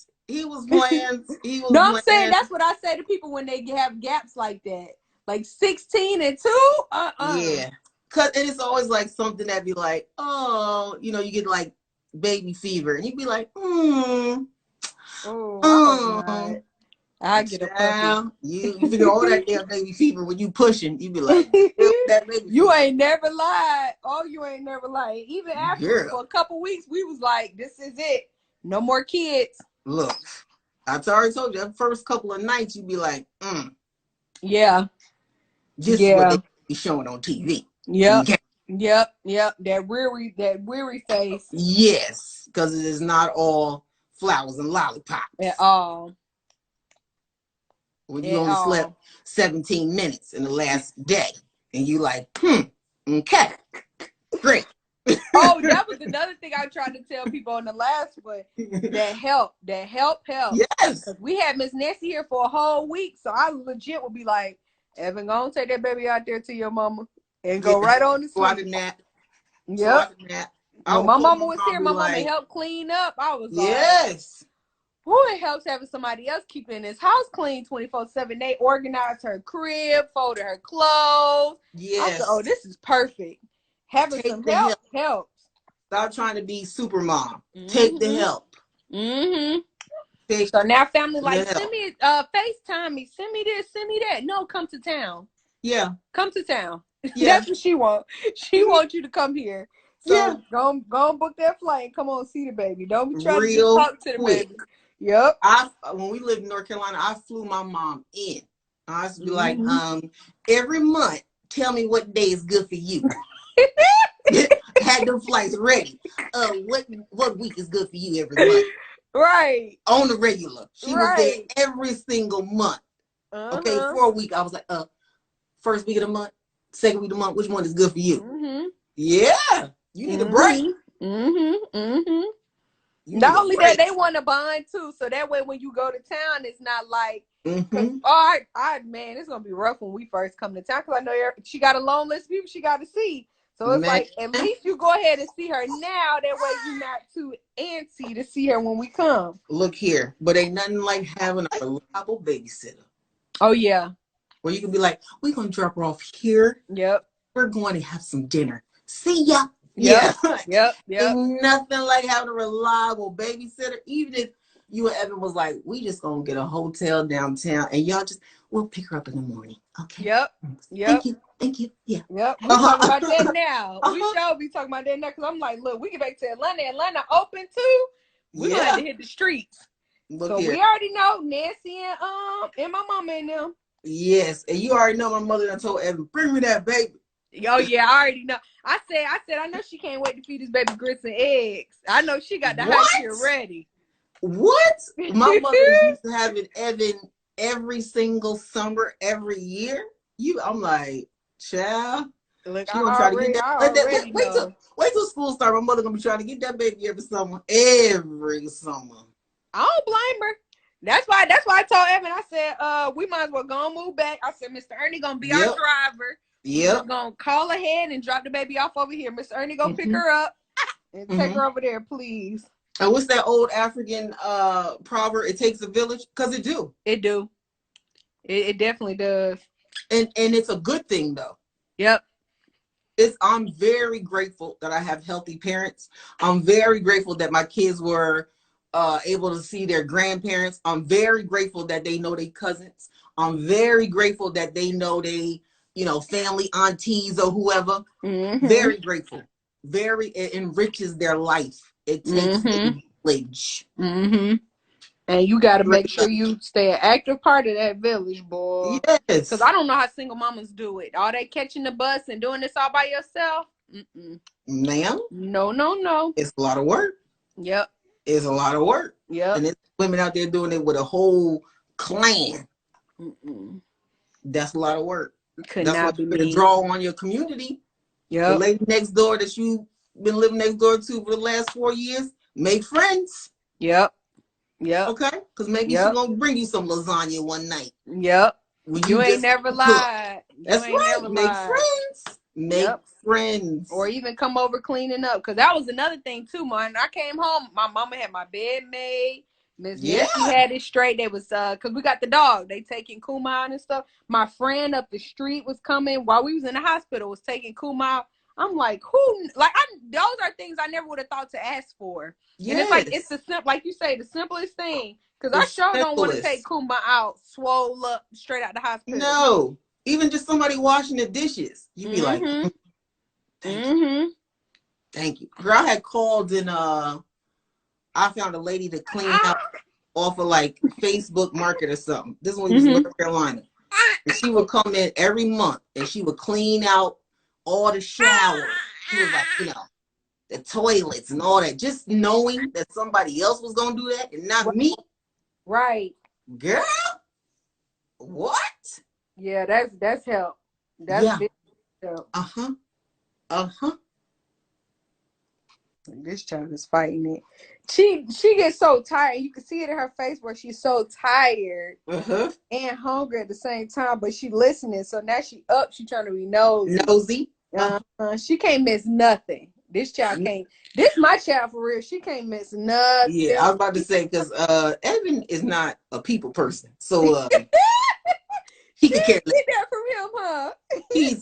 No, I'm saying that's what I say to people when they have gaps like that. Like 16 and 2? Yeah. And it's always like something that be like, oh, you get like baby fever. And you'd be like, I get a puppy. You figure all that damn baby fever when you pushing, you be like, that baby you fever. Ain't never lied. Oh, you ain't never lied. Even after for a couple weeks, we was like, this is it. No more kids. Look, I already told you that first couple of nights you be like, yeah. This is what they be showing on TV. Yep. That weary face. Yes, because it is not all flowers and lollipops. At all. When you only slept 17 minutes in the last day. And you like, okay, great. Oh, that was another thing I tried to tell people on the last one. That help. Yes. We had Miss Nancy here for a whole week. So I legit would be like, Evan, go and take that baby out there to your mama and go right on to sleep. So I did that. Yep. When my mama was here, my mama like, helped clean up. I was yes. Like, it helps having somebody else keeping this house clean 24/7. They organized her crib, folded her clothes. Yes. I said, this is perfect. Having some help helps. Stop trying to be super mom. Take the help. So now family like, send me FaceTime me, send me this, send me that. No, come to town. Yeah. Come to town. Yeah. That's what she wants. She wants you to come here. So go book that flight and come on see the baby. Don't be trying to just talk to the baby. Yep. When we lived in North Carolina, I flew my mom in. I used to be like, every month, tell me what day is good for you. Had them flights ready. What week is good for you every month? Right. On the regular. She was there every single month. Okay, for a week, I was like, first week of the month, second week of the month, which one is good for you? Yeah. You need a break. Not only that, they want to bond too. So that way when you go to town, it's not like, man, it's going to be rough when we first come to town. Because I know she got a long list of people she got to see. So it's like, at least you go ahead and see her now. That way you're not too antsy to see her when we come. Look here. But ain't nothing like having a reliable babysitter. Oh, yeah. Where you can be like, we're going to drop her off here. Yep. We're going to have some dinner. See ya. Yep. Yep. Ain't nothing like having a reliable babysitter. Even if you and Evan was like, we just going to get a hotel downtown and y'all we'll pick her up in the morning. Okay. Yep. Thank you. Yeah. Yep. We talking about that now. We sure be talking about that now because I'm like, look, we get back to Atlanta. Atlanta open too. We're going to have to hit the streets. So we already know Nancy and my mama and them. Yes. And you already know my mother done told Evan, bring me that baby. Oh yeah, I already know. I said, I know she can't wait to feed this baby grits and eggs. I know she got the house here ready. What? My mother used to having Evan every single summer, every year. I'm like, child. Look, she gonna try to get that. Wait till school start. My mother gonna be trying to get that baby every summer. Every summer. I don't blame her. That's why I told Evan. I said, we might as well go and move back. I said, Mr. Ernie gonna be our driver. We're gonna call ahead and drop the baby off over here. Miss Ernie go pick her up and take her over there, please. And what's that old African proverb? It takes a village, because it do. It do. It definitely does. And it's a good thing though. Yep. I'm very grateful that I have healthy parents. I'm very grateful that my kids were able to see their grandparents. I'm very grateful that they know their cousins. I'm very grateful that they know family aunties or whoever. Very grateful. It enriches their life. It takes a village. And you got to make sure you stay an active part of that village, boy. Yes. Because I don't know how single mamas do it. All they catching the bus and doing this all by yourself? Ma'am? No. It's a lot of work. Yep. It's a lot of work. Yep. And there's women out there doing it with a whole clan. That's a lot of work. That's not what you draw on your community. Yeah. The lady next door that you've been living next door to for the last 4 years, make friends. Yep. Okay? Because maybe she's going to bring you some lasagna one night. Yep. You ain't never lied. That's right. Make friends. Make friends. Or even come over cleaning up. Because that was another thing too, man. I came home, my mama had my bed made. Miss Nancy had it straight. They was because we got the dog. They taking Kuma and stuff. My friend up the street was coming while we was in the hospital, was taking Kuma out. I'm like, those are things I never would have thought to ask for. And it's like, it's like you say, the simplest thing. Because I sure don't want to take Kuma out, swole up, straight out the hospital. No. Even just somebody washing the dishes. You'd be like, thank you. Girl, I had called and I found a lady to clean out off of like Facebook Market or something. This one was in North Carolina. And she would come in every month and she would clean out all the showers. She was like, the toilets and all that. Just knowing that somebody else was gonna do that and not me. Right. Girl, what? Yeah, that's help. That's big help. This child is fighting it. She gets so tired. You can see it in her face where she's so tired and hungry at the same time. But she listening, so now she up. She trying to be nosy. She can't miss nothing. This child can't. This my child for real. She can't miss nothing. Yeah, I was about to say because Evan is not a people person, so he could care less. That from him, huh?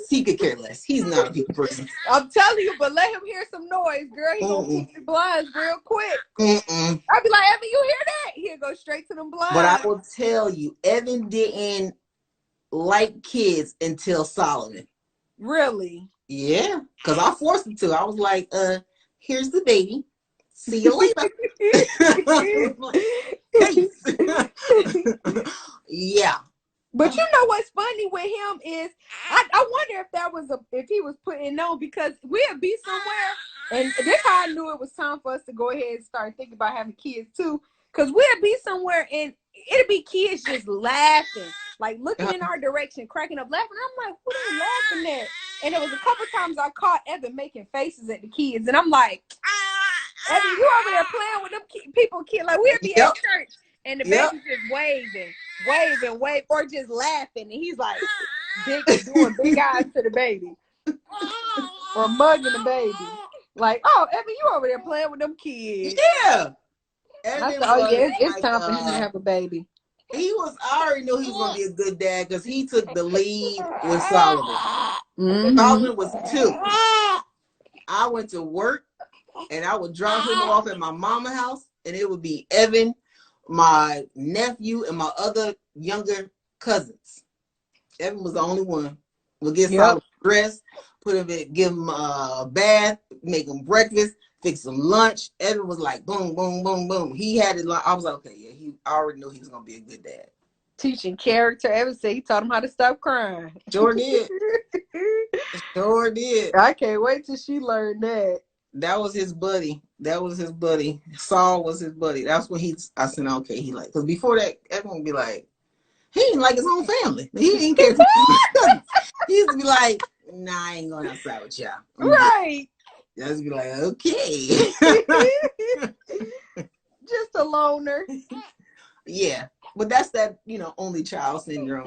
He could care less. He's not a people person. I'm telling you, but let him hear some noise, girl. He gonna keep the blinds real quick. I'll be like, Evan, you hear that? He'll go straight to them blinds. But I will tell you, Evan didn't like kids until Solomon. Really? Yeah, because I forced him to. I was like, here's the baby. See you later. Yeah. But you know what's funny with him is I wonder if he was putting on, because we'll be somewhere, and that's how I knew it was time for us to go ahead and start thinking about having kids too. Because we'll be somewhere and it'll be kids just laughing, like looking in our direction, cracking up, laughing. I'm like, what are you laughing at? And there was a couple times I caught Evan making faces at the kids, and I'm like, Evan, you over there playing with them kids. Like we'll be at church and the baby's just waving, or just laughing, and he's like doing big eyes to the baby or mugging the baby. Like, oh, Evan, you over there playing with them kids? Yeah. I said, oh yeah, it's time for him to have a baby. I already knew he was gonna be a good dad because he took the lead with Solomon. Solomon was 2. I went to work and I would drop him off at my mama's house, and it would be Evan, my nephew, and my other younger cousins. Evan was the only one. We'll get Solomon dressed, give him a bath, make him breakfast, fix him lunch. Evan was like, boom, boom, boom, boom. He had it like, I was like, okay, yeah, I already knew he was gonna be a good dad. Teaching character. Evan said he taught him how to stop crying. Sure did. Sure did. I can't wait till she learned that. That was his buddy. Saul was his buddy. That's when I said, okay, he like, because before that, Evan would be like, he didn't like his own family. He didn't care. He used to be like, nah, I ain't going outside with y'all. Right. Just be like, okay. Just a loner. Yeah. But that's that, only child syndrome.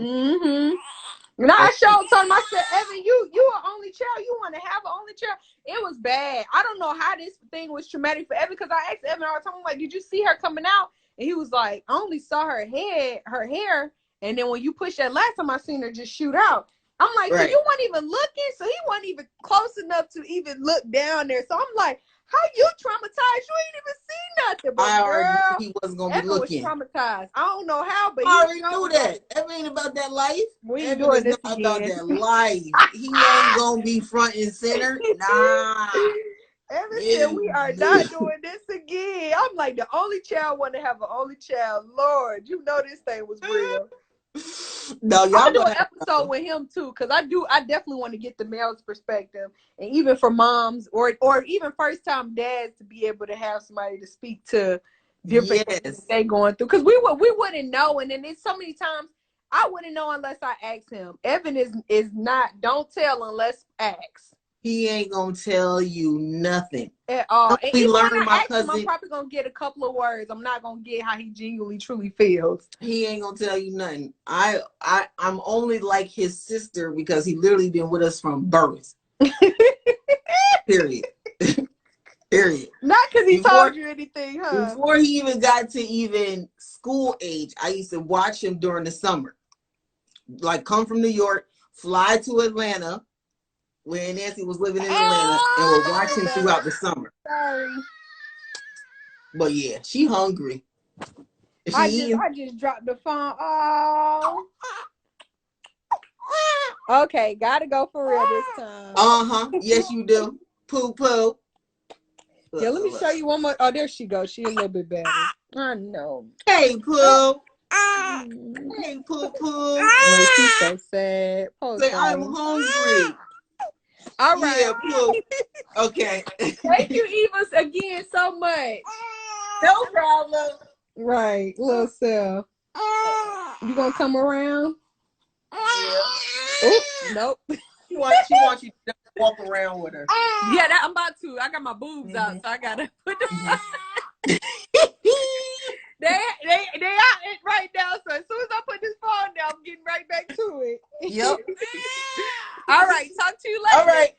And I told him, I said, Evan, you an only child. You want to have an only child? It was bad. I don't know how this thing was traumatic for Evan, because I asked Evan all the time, I'm like, did you see her coming out? And he was like, I only saw her hair. And then when you pushed that last time, I seen her just shoot out. I'm like, so you weren't even looking? So he wasn't even close enough to even look down there. So I'm like, how you traumatized? You ain't even seen nothing. But I already knew he wasn't going to be looking. Was traumatized. I don't know how, but I already knew that. Evan ain't about that life. Evan is not about that life. He ain't going to be front and center. Nah. Evan said, we are not doing this again. I'm like, the only child want to have an only child. Lord, you know this thing was real. No, y'all I'll do an episode with him too, because I definitely want to get the male's perspective, and even for moms or even first time dads to be able to have somebody to speak to different things they going through, because we wouldn't know, and then it's so many times I wouldn't know unless I ask him. Evan is not, don't tell unless ask. He ain't gonna tell you nothing at all. And even when I ask him, cousin, I'm probably gonna get a couple of words. I'm not gonna get how he genuinely truly feels. He ain't gonna tell you nothing. I'm only like his sister because he literally been with us from birth. Period. Period. Not because he told you anything, huh? Before he even got to even school age, I used to watch him during the summer. Like, come from New York, fly to Atlanta, when Nancy was living in Atlanta, and we're watching throughout the summer. Sorry. But yeah, she hungry. I just dropped the phone. Oh. Okay, gotta go for real this time. Yes, you do. Poo poo. Yeah, let me show you one more. Oh, there she goes. She a little bit better. I know. Hey, Pooh. Hey, Poo Poo. Oh, she's so sad. Say, I'm hungry. All right. Yeah, cool. Okay. Thank you, Eva, again so much. No problem. Right, little Sel. You gonna come around? Yeah. Oops, nope. She wants you to just walk around with her. Yeah, I'm about to. I got my boobs out, so I gotta put them. They out it right now. So as soon as I put this phone down, I'm getting right back to it. Yep. All right. Talk to you later. All right.